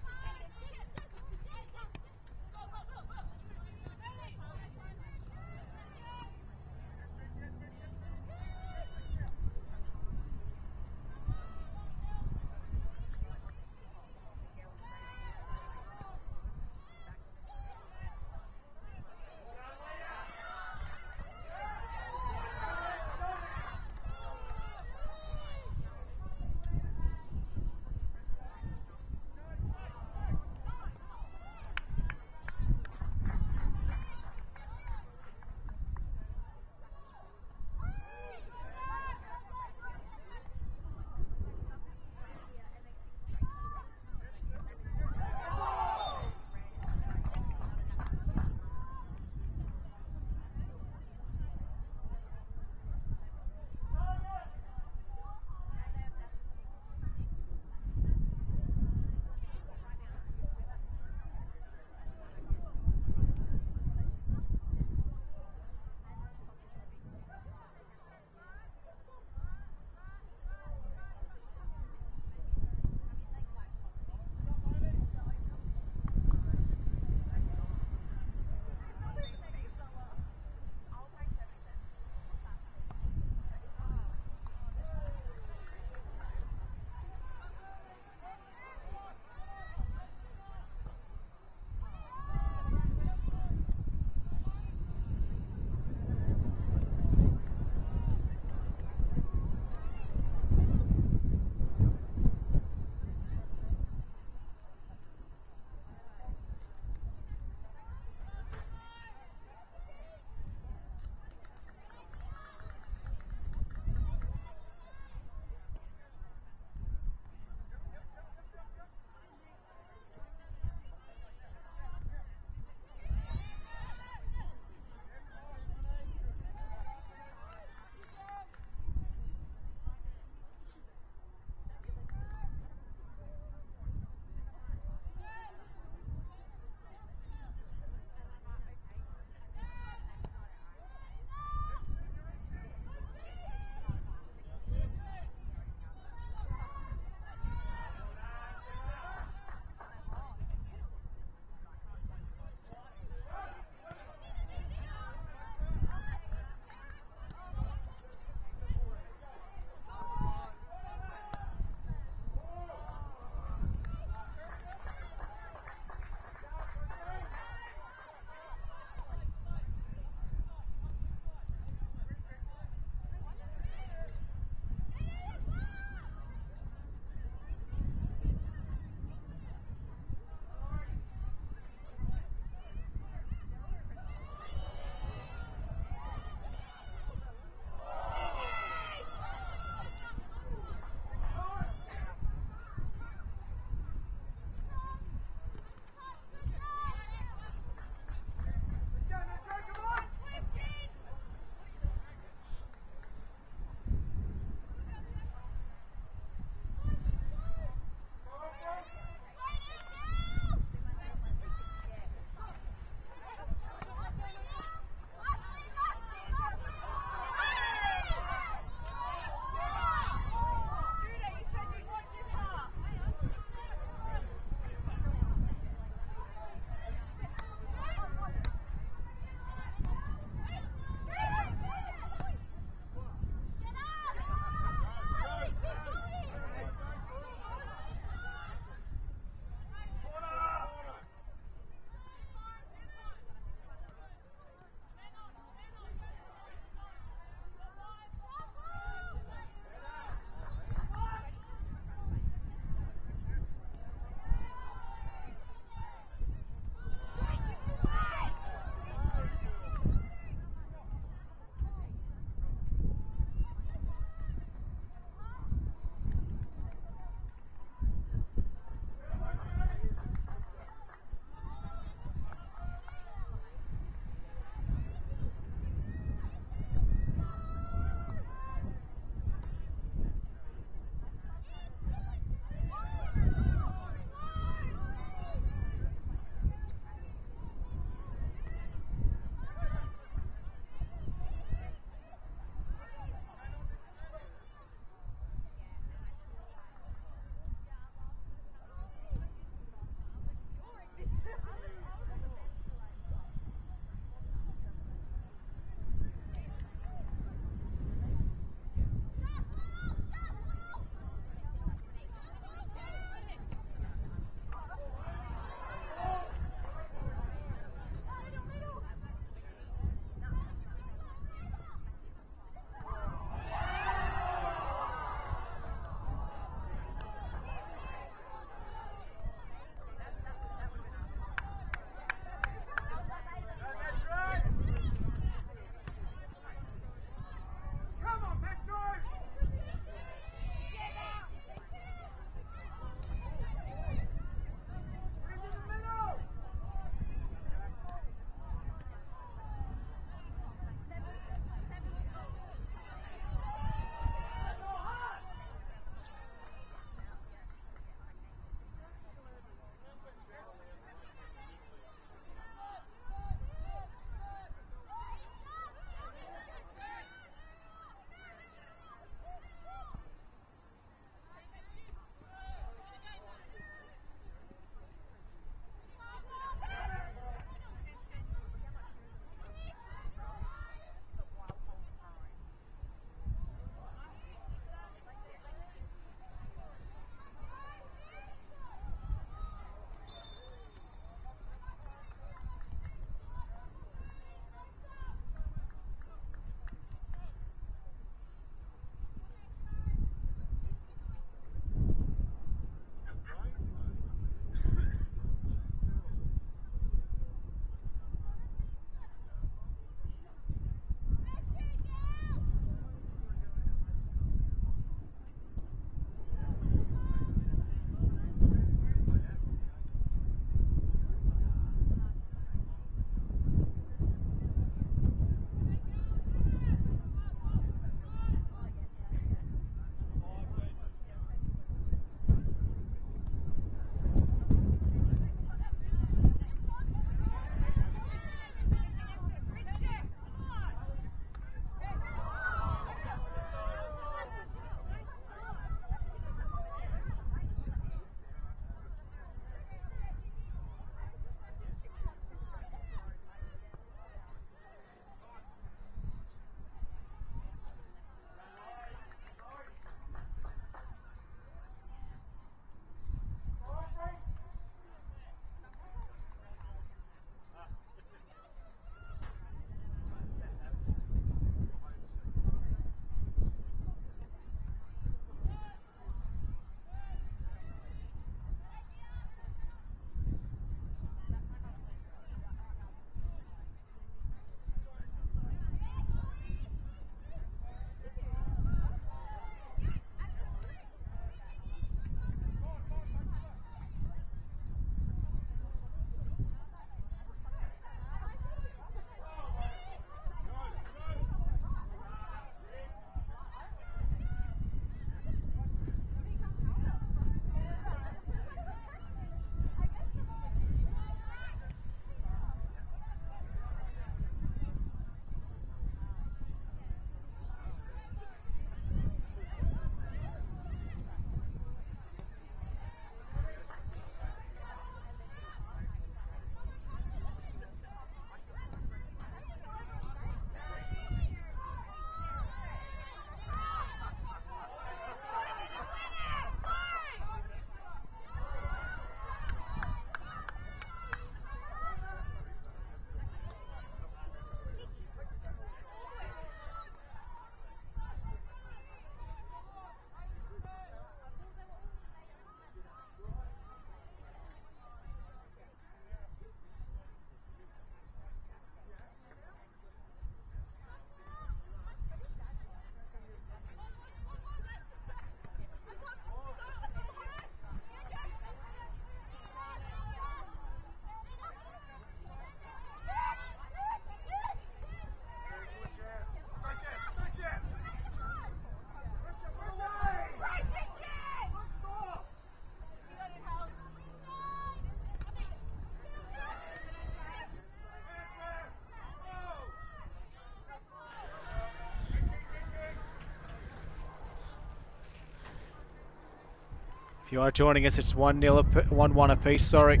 Speaker 1: If you are joining us, it's 1-1 apiece, sorry.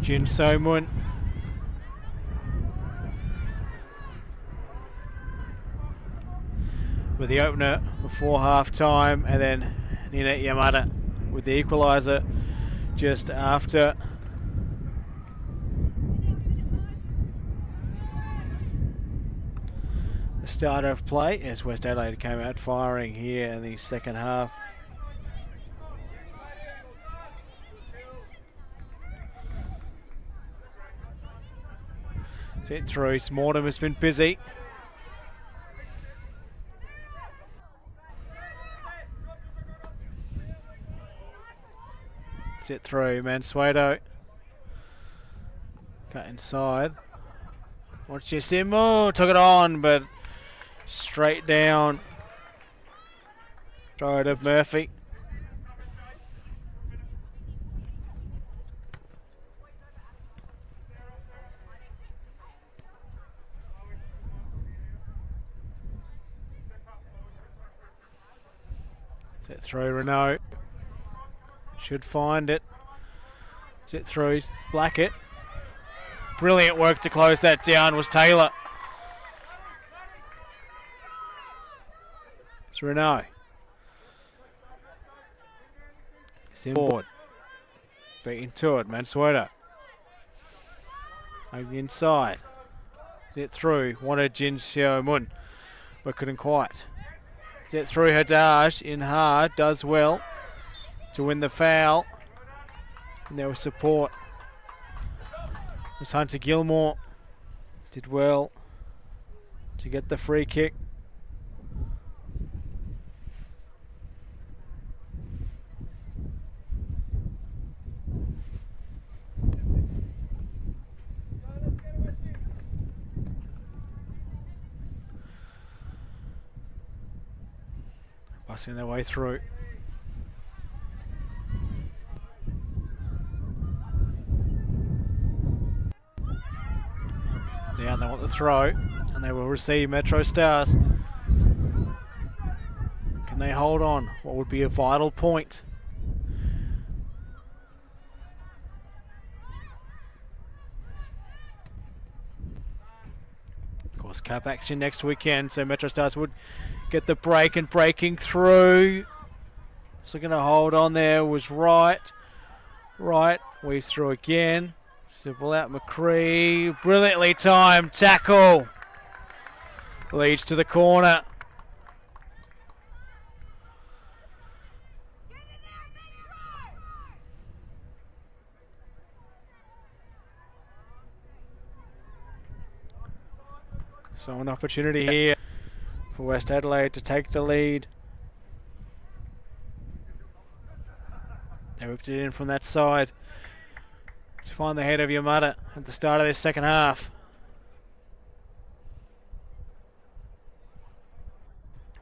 Speaker 1: Jin So-mun. With the opener before half-time, and then Nina Yamada with the equaliser just after. The start of play as West Adelaide came out firing here in the second half. Set through, Mortimer has been busy. Set through, Mansueto. Cut inside. Watch this him, took it on, but straight down. Throw it of Murphy. Set through Renault. Should find it. Set through Blackett. Brilliant work to close that down was Taylor. It's Renault. Forward. Beating to it, Mansueto. Over inside. Set through. Wanted Jin So-mun, but couldn't quite. Set through Haddad in hard. Does well to win the foul. And there was support. It was Hunter Gilmore. Did well to get the free kick. Busting their way through. Down, they want the throw, and they will receive MetroStars. Can they hold on? What would be a vital point? Of course, cup action next weekend, so MetroStars would get the break, and breaking through. So going to hold on there was right. Weaves through again. Simple out McCree. Brilliantly timed tackle. Leads to the corner. So an opportunity here for West Adelaide to take the lead. They whipped it in from that side to find the head of Yamada at the start of this second half.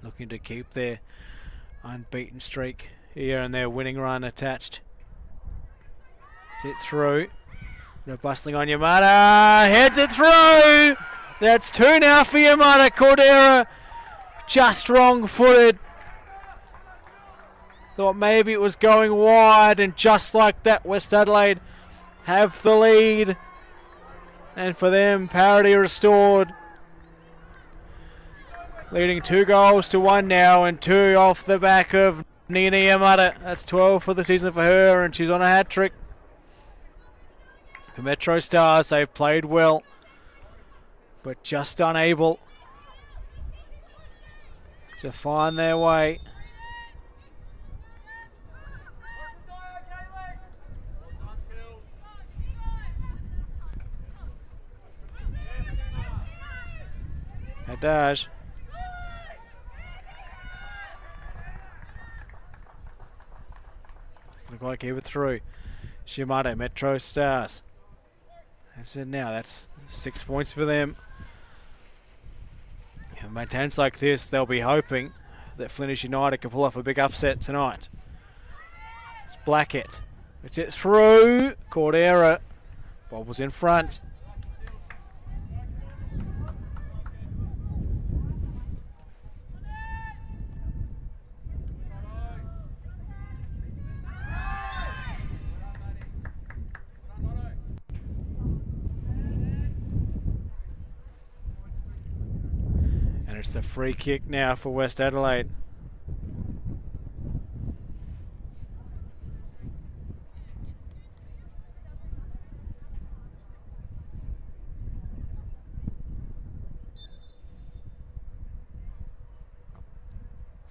Speaker 1: Looking to keep their unbeaten streak here and their winning run attached. Sit through. No bustling on Yamada. Heads it through. That's two now for Yamada. Cordera just wrong-footed. Thought maybe it was going wide, and just like that, West Adelaide have the lead. And for them, parity restored. Leading 2-1 now, and 2 off the back of Nina Yamada. That's 12 for the season for her, and she's on a hat-trick. For MetroStars, they've played well, but just unable to find their way. Haddad. Look like he would through. Shimada, MetroStars. As I said now, that's 6 points for them. And maintains like this, they'll be hoping that Flinders United can pull off a big upset tonight. It's Blackett. It's it through. Cordera. Bobbles in front. it's the free kick now for West Adelaide.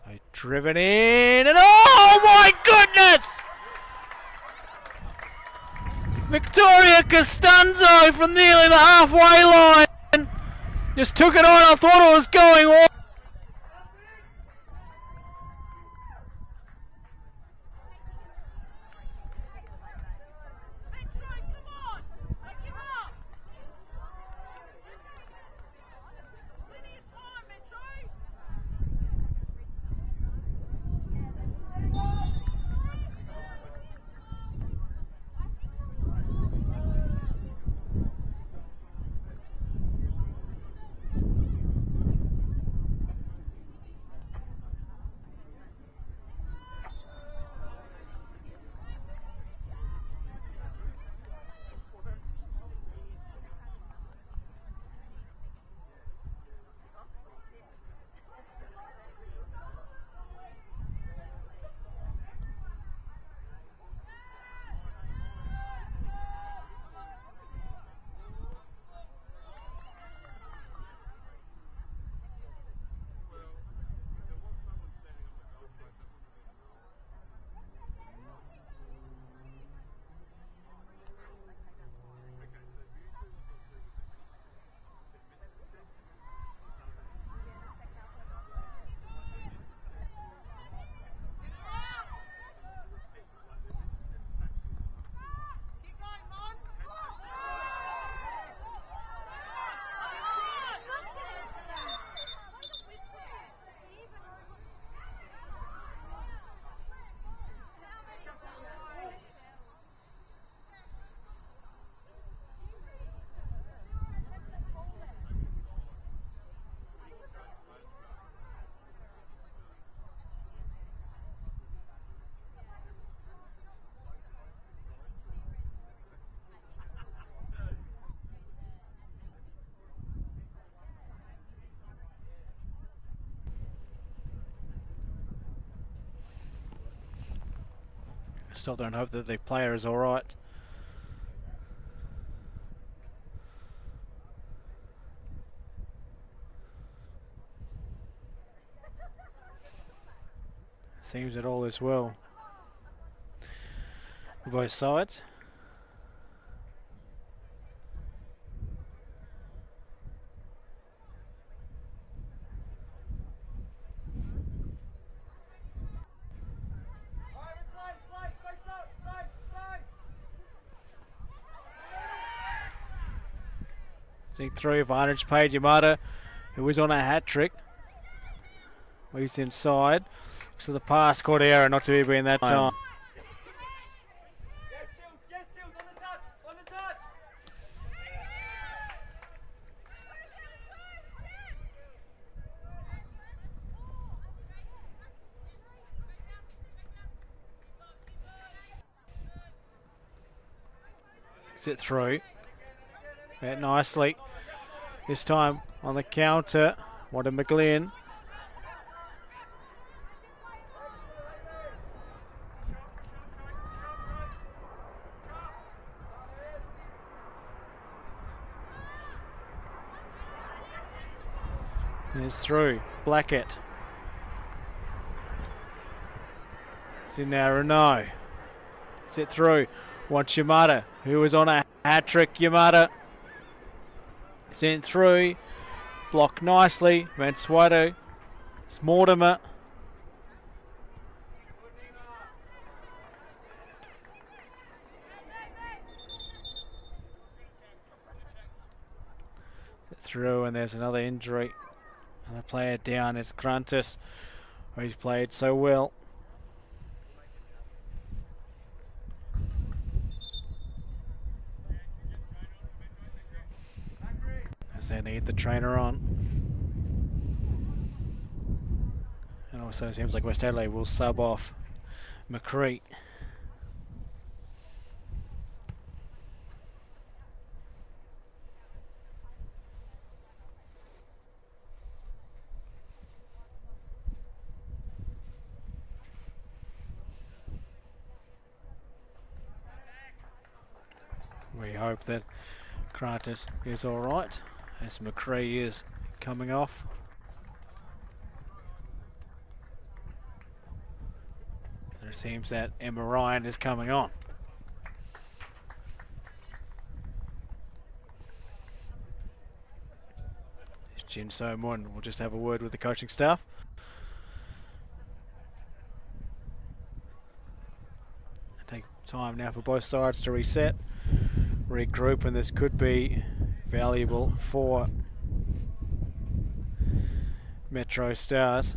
Speaker 1: So driven in, and oh my goodness! Victoria Costanzo from nearly the halfway line. Just took it on. I thought it was going on. Still don't hope that the player is all right. Seems that all is well for both sides. Seeing through advantage, Paige Yamada, who was on a hat trick. Weaves inside. So the pass caught error, not to be in that time. Sit through. That nicely. This time on the counter. Wanted McGlynn. It's through. Blackett. It's in now, Renault. Sit through. Wants Yamada, who was on a hat trick. Yamada. Sent through. Blocked nicely. Mansueto. It's Mortimer. Sit through, and there's another injury. Another player down. It's Gruntus, who's played so well. As they need the trainer on. And also it seems like West Adelaide will sub off McCree. We hope that Kratos is all right, as McCree is coming off. It seems that Emma Ryan is coming on. Jin So Moon will just have a word with the coaching staff. Take time now for both sides to reset, regroup, and this could be valuable for MetroStars.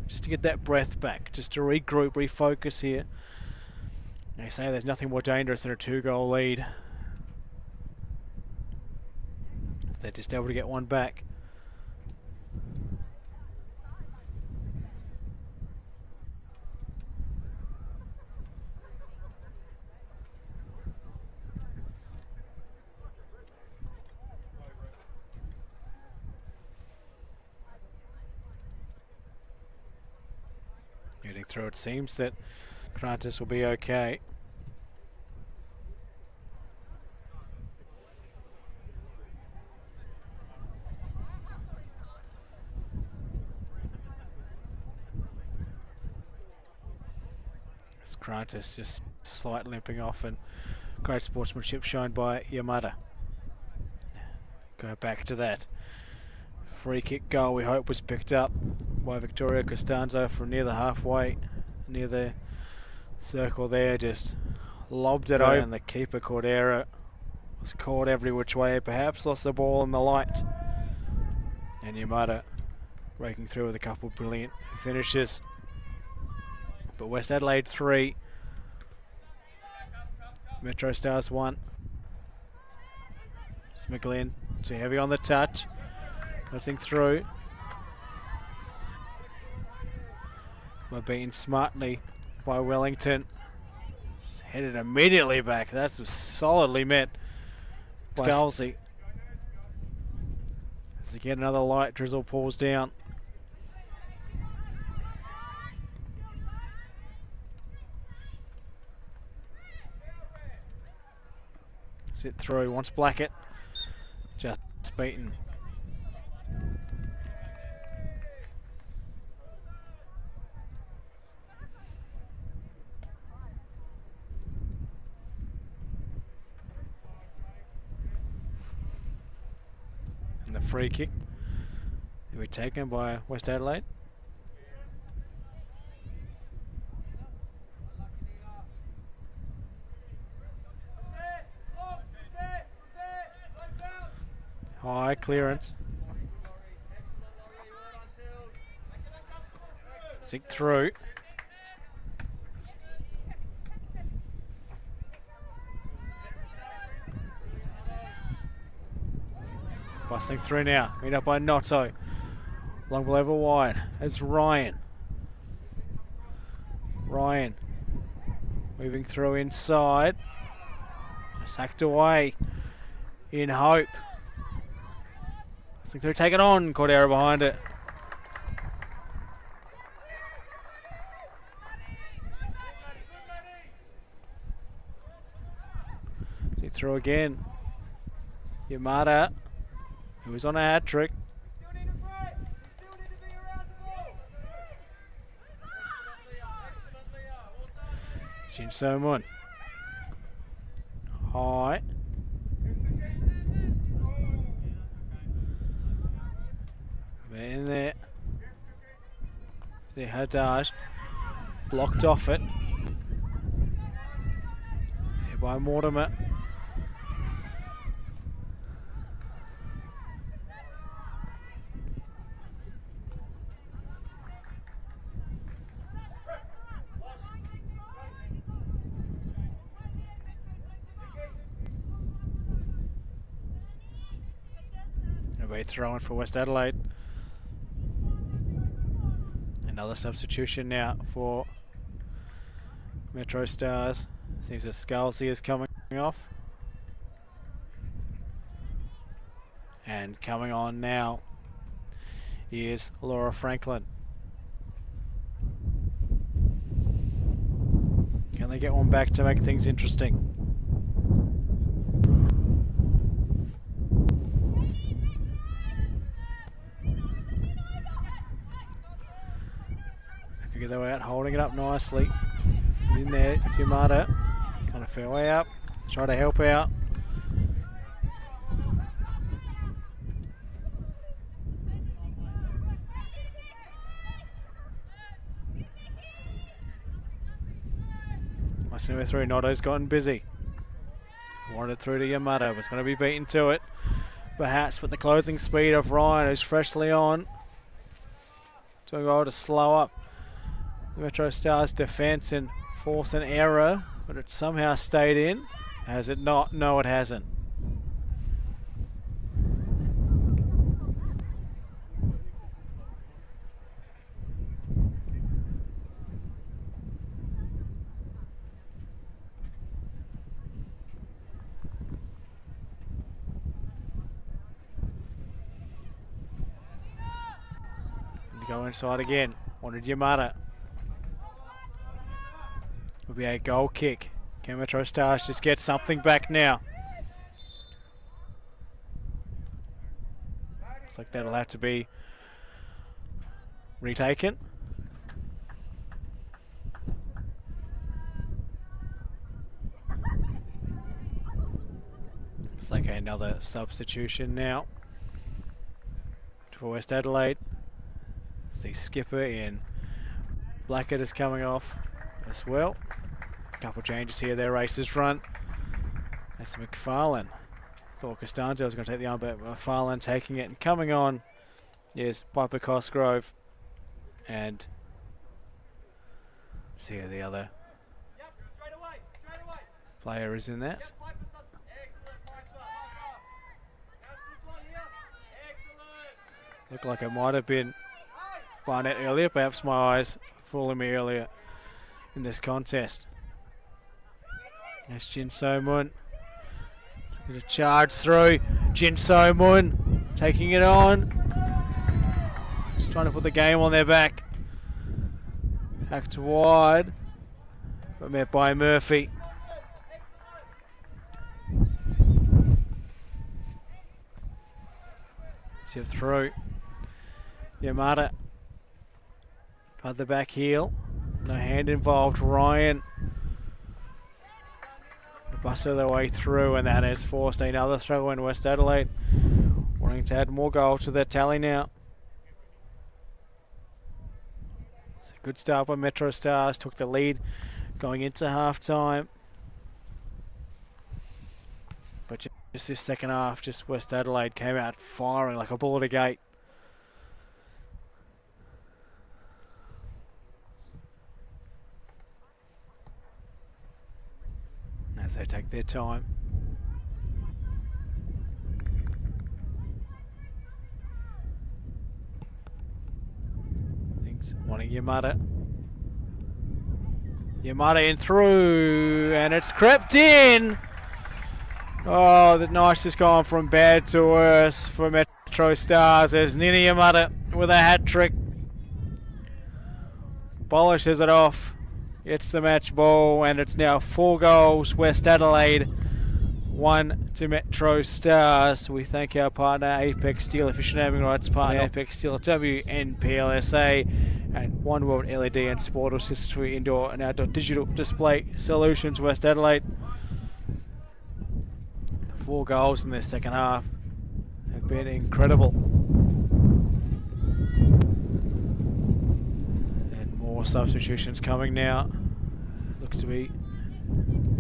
Speaker 1: Just to get that breath back, just to regroup, refocus here. They say there's nothing more dangerous than a 2-goal lead. They're just able to get one back. Getting through, it seems that Kratos will be okay. Kratos just slight limping off, and great sportsmanship shown by Yamada. Go back to that. Free kick goal, we hope, was picked up by Victoria Costanzo from near the halfway, near the circle there, just lobbed it over, and the keeper Cordera was caught every which way, perhaps lost the ball in the light. And Yamada breaking through with a couple of brilliant finishes. But West Adelaide 3, MetroStars 1. Smigglin too heavy on the touch, nothing through. We're beaten smartly by Wellington. It's headed immediately back. That was solidly met by Scalzi. As again another light drizzle pours down. Sit through, wants Blackett, just beaten. And the free kick will be taken by West Adelaide. High clearance. Sink through. Busting through now. Meet up by Notto. Long ball over wide. As Ryan. Ryan moving through inside. Just hacked away in hope. They're taking on Cordera behind it. See through again. Yamada, who is on a hat trick. Shin So-moon. High. In there. See Haddad blocked off it. Here by Mortimer. Nobody throwing for West Adelaide. Another substitution now for MetroStars. Seems that Scalzi is coming off. And coming on now is Laura Franklin. Can they get one back to make things interesting? their way out, holding it up nicely. In there, Yamada on a fair way up, try to help out. Nice number 3, Notto's gotten busy. Wanted through to Yamada, was going to be beaten to it. Perhaps, but the closing speed of Ryan, who's freshly on, doing well to slow up the MetroStars defence and force an error, but it somehow stayed in. Has it not? No, it hasn't. Go inside again. Wanted Yamada. Will be a goal kick. Can MetroStars just get something back now? Looks like that'll have to be retaken. Looks like another substitution now for West Adelaide. The skipper in Blackett is coming off as well. A couple changes here. Their races front. That's McFarlane. Thought Costanzo was going to take the arm, but McFarlane taking it and coming on is Piper Cosgrove. And see who the other player is in that. Looked like it might have been Barnett earlier, perhaps my eyes fooling me earlier in this contest. There's Jin So Moon. Going to charge through. Jin So Moon taking it on. Just trying to put the game on their back. Back to wide, but met by Murphy. Zip through. Yamada. By the back heel, no hand involved. Ryan busted their way through, and that has forced another throw in. West Adelaide wanting to add more goals to their tally now. It's a good start by MetroStars, took the lead going into half time. But just this second half, just West Adelaide came out firing like a bull at a gate. As they take their time. Things wanting Yamada. Yamada in through, and it's crept in. Oh, the night's just gone from bad to worse for MetroStars. There's Nini Yamada with a hat trick. Polishes it off. Gets the match ball, and it's now 4 goals. West Adelaide, 1 to MetroStars. We thank our partner Apex Steel, official naming rights partner Apex Steel, NPLSA, and One World LED and Sport Systems for indoor and outdoor digital display solutions. West Adelaide, 4 goals in their second half have been incredible. More substitutions coming now. Looks to be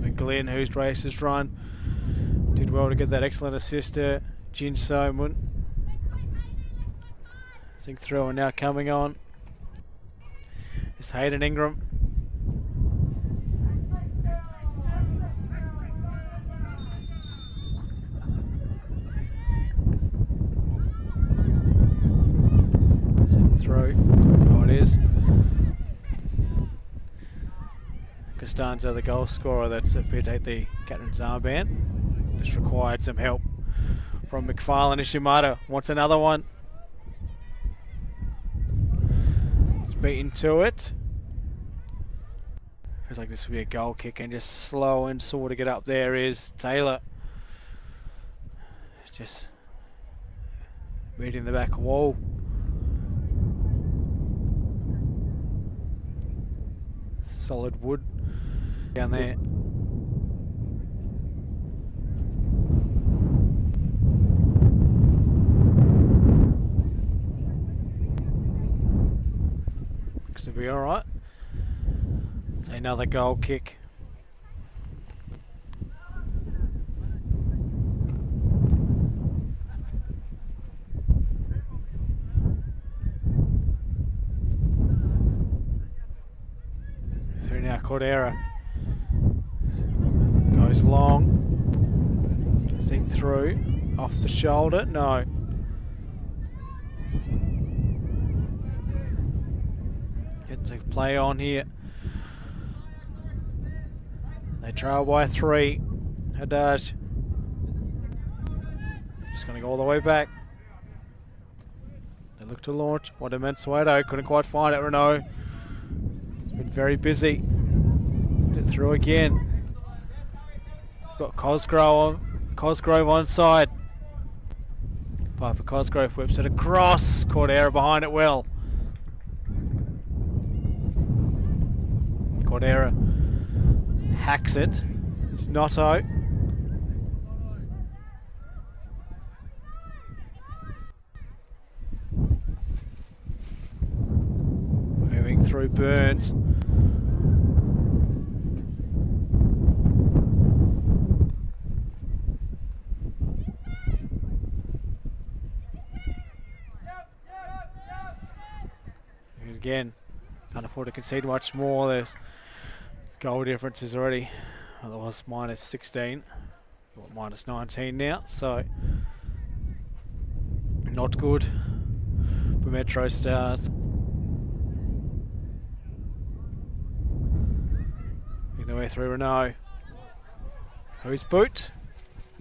Speaker 1: McGlynn, whose race has run. Did well to get that excellent assist there. Jin So Moon. Sink through and now coming on. It's Hayden Ingram. Sink through. Oh, it is. Costanzo, the goal scorer, that's appeared to take the captain's armband. Just required some help from McFarlane. Ishimada wants another one. It's beaten to it. Feels like this will be a goal kick, and just slow and sort to get up there is Taylor. Just meeting the back wall. solid wood down there. Looks to be alright. So another goal kick. Through now, Cordera. Goes long. Sink through. Off the shoulder. No. Get to play on here. They trail by 3. Haddad. Just going to go all the way back. They look to launch. What a Mansueto. Couldn't quite find it. Renault. Been very busy. Get it through again. Got Cosgrove on side. Piper Cosgrove whips it across. Cordera behind it well. Cordera hacks it. It's Notto. Moving through Burns. Again, can't afford to concede much more. There's goal differences already. Well, it was minus 16. Got minus 19 now, so not good for MetroStars. Either way through Renault. Who's boot?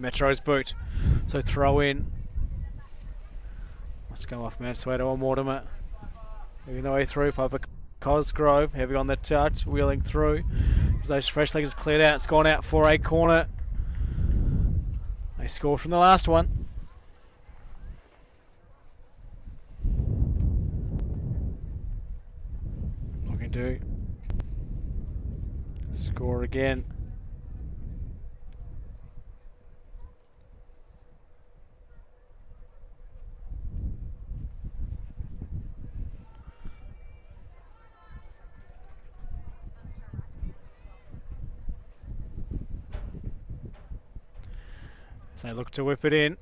Speaker 1: Metro's boot. So throw in. Let's go off Mansueto or Mortimer. Moving the way through, Piper Cosgrove, heavy on the touch, wheeling through. As those fresh legs cleared out, it's gone out for a corner. They scored from the last one. Looking to score again. So they look to whip it in.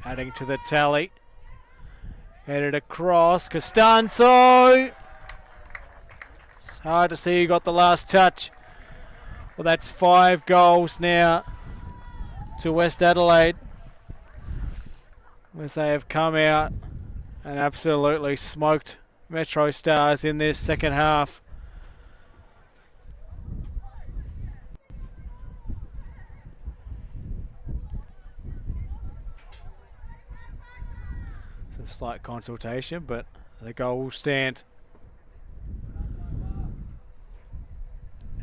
Speaker 1: Adding to the tally. Headed across. Costanzo! It's hard to see who got the last touch. Well, that's 5 goals now to West Adelaide, as they have come out and absolutely smoked MetroStars in this second half. Slight consultation, but the goal will stand.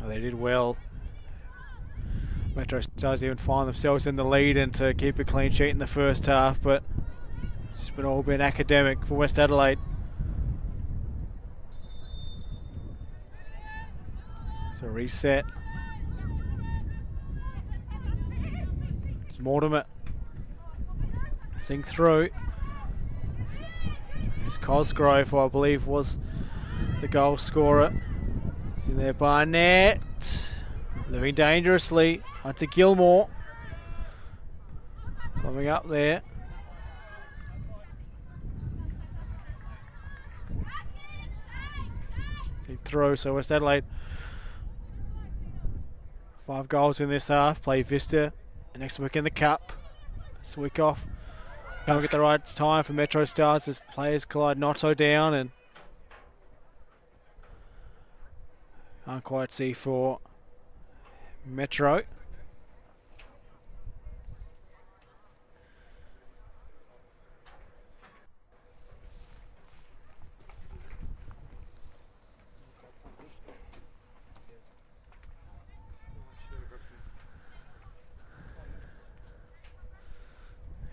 Speaker 1: Oh, they did well. MetroStars even find themselves in the lead and to keep a clean sheet in the first half, but it's been all been academic for West Adelaide. So reset. It's Mortimer. Sink through. It's Cosgrove, who I believe was the goal scorer. It's in there, Barnett. Living dangerously. Onto Gilmore. Coming up there. Deep throw, so West Adelaide. 5 goals in this half. Play Vista. Next week in the Cup. It's a week off. Can't get the right time for MetroStars as players collide Notto down and can't quite see for Metro.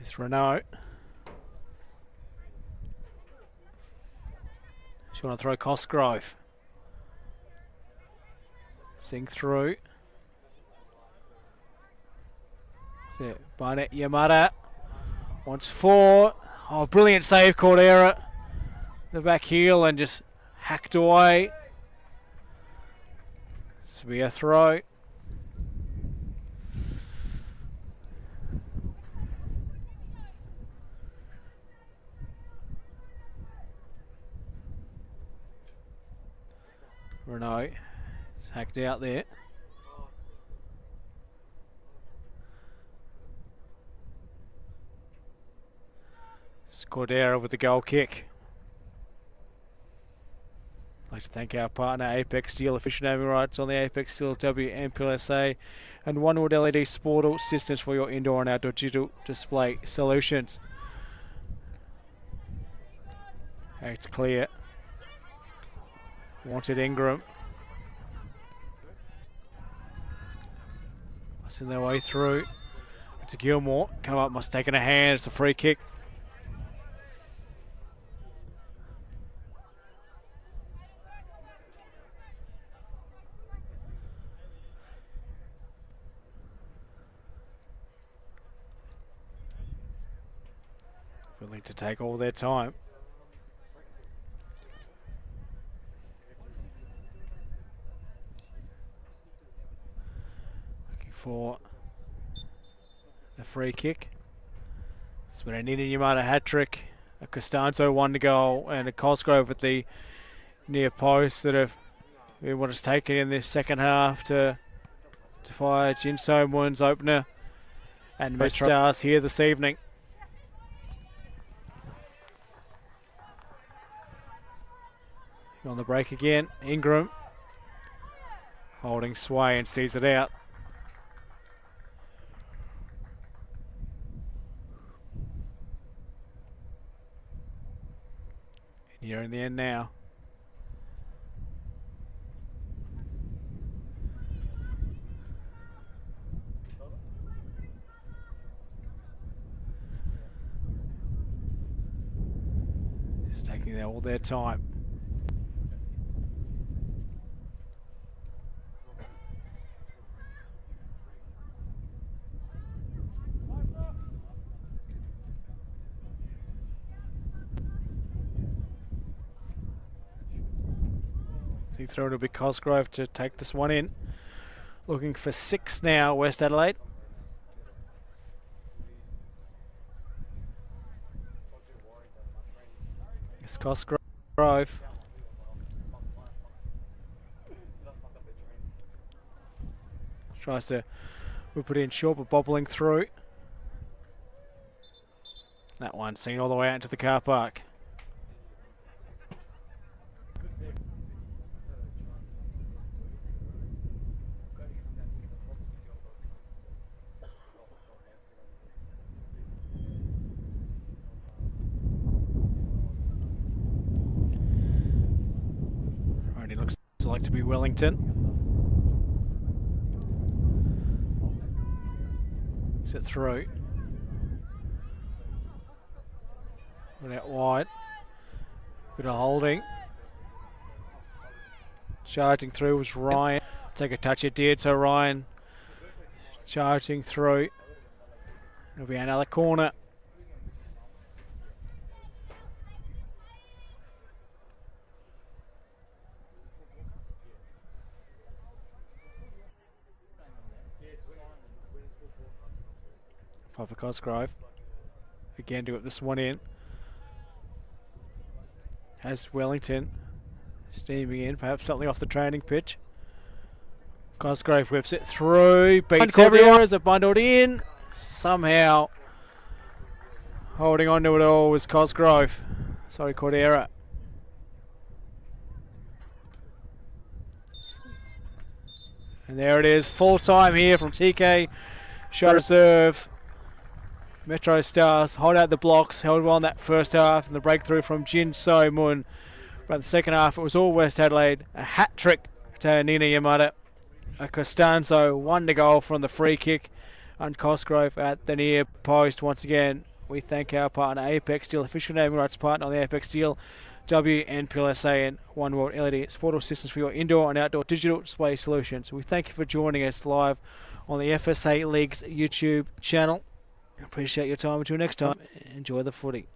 Speaker 1: It's Renault. She want to throw Cosgrove. Sing through. Barnett Yamada wants 4. Oh, brilliant save, Cordera. The back heel and just hacked away. Severe throw. Renault is hacked out there. Cordera with the goal kick. I'd like to thank our partner Apex Steel, official naming rights on the Apex Steel NPLSA and OneWood LED Sportal systems for your indoor and outdoor digital display solutions. Act clear. Wanted Ingram. Passing their way through. It's a Gilmore. Come up, must take in a hand. It's a free kick. Willing to take all their time. Looking for the free kick. That's what I needed. You might a hat trick. A Costanzo 1 to go and a Cosgrove at the near post that have been what has taken in this second half to fire Jin So-moon's opener. And MetroStars here this evening. On the break again, Ingram holding sway and sees it out. And you're in the end now. Just taking all their time. Throw to be Cosgrove to take this one in. Looking for 6 now, West Adelaide. It's Cosgrove. Tries to whip it in short, but bobbling through. That one seen all the way out into the car park. Looks like to be Wellington. Set through. Went out wide. Bit of holding. Charging through was Ryan. Take a touch it did, so Ryan charging through. It'll be another corner. Papa Cosgrove again to get this one in. Has Wellington steaming in, perhaps something off the training pitch. Cosgrove whips it through, beats everyone as it bundled in. Somehow holding on to it all was Cosgrove. Sorry, Cordera. And there it is, full time here from TK. Shot a serve. MetroStars hold out the blocks, held on that first half, and the breakthrough from Jin So-moon. But the second half, it was all West Adelaide. A hat trick to Nina Yamada. A Costanzo 1 to goal from the free kick. And Cosgrove at the near post. Once again, we thank our partner Apex Steel, official naming rights partner on the Apex Steel NPLSA and One World LED Sportal Systems for your indoor and outdoor digital display solutions. We thank you for joining us live on the FSA League's YouTube channel. Appreciate your time. Until next time, enjoy the footy.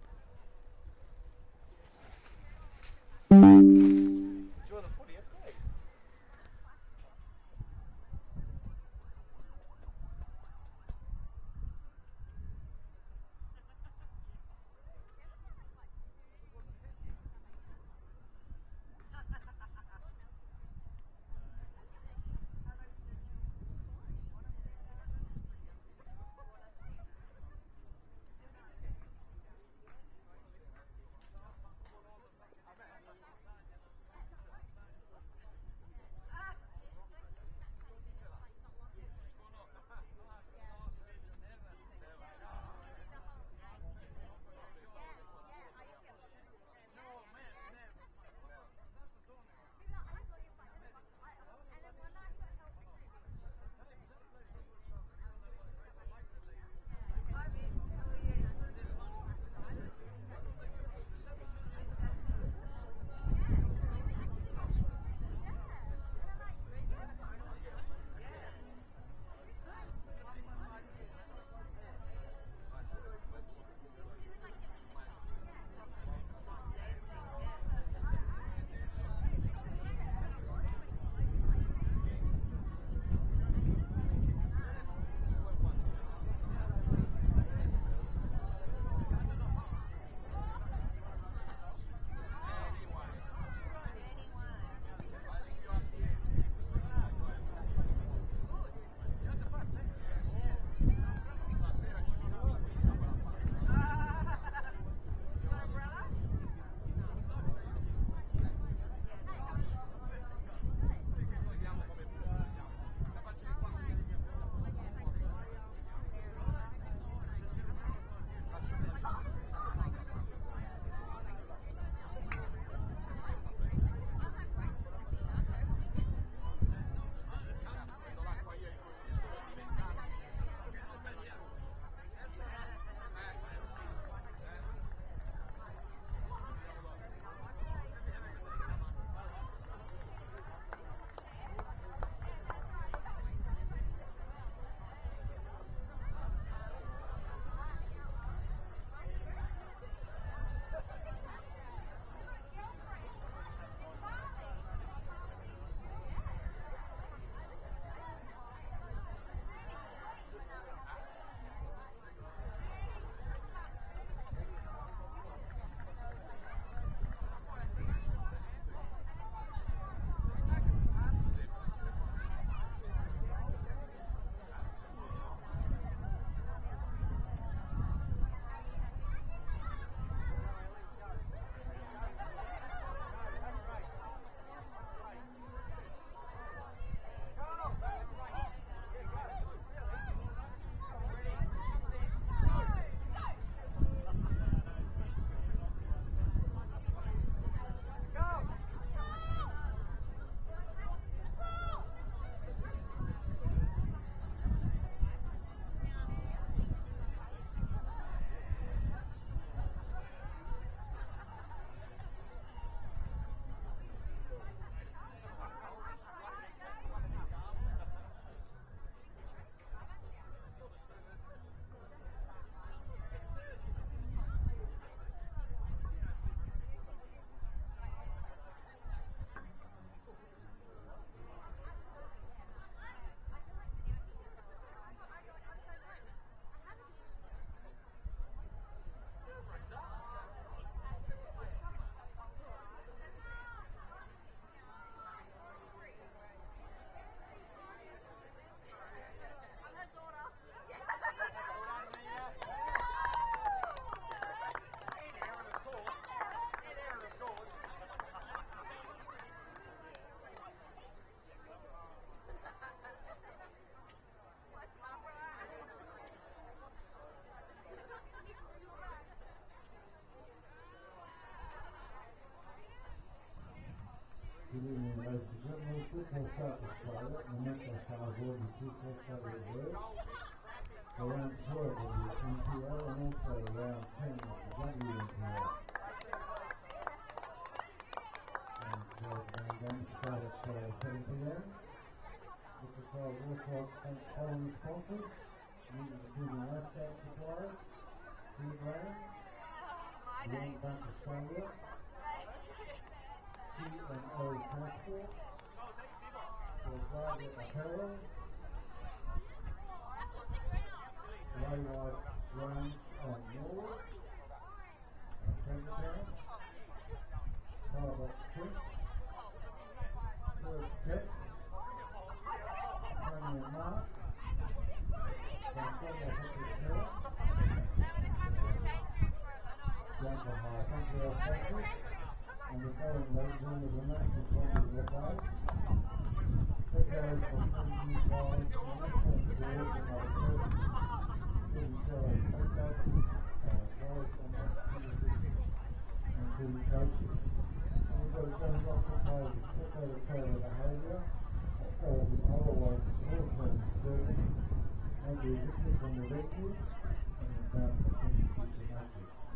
Speaker 16: Good evening, ladies and gentlemen. Football South Australia and the MetroStars RD10 reserve. For round 12 of the NPL and also round 10 of the WNPL. game start at 7 p.m. MetroStars also thank following sponsors, including lifestyle suppliers, Food Lane, Beyond Bank Australia, T&O Transport, Volkswagen Apparel, Wayward Range and More, Trenchtown, Starbucks Print, Third Tech, Premier Marks, Barcelona Hotel, Yamaha, thank you all sponsors, and the following ladies and the national sponsors of the Secretaries for Safety, Guide, National Board, and other persons, including fellow spectators, players and assistants, and team coaches. We've got to turn off the players to spectator player behaviour, that causes otherwise short-term disturbance, and be evicted from the venue, and is bound to continue future matches.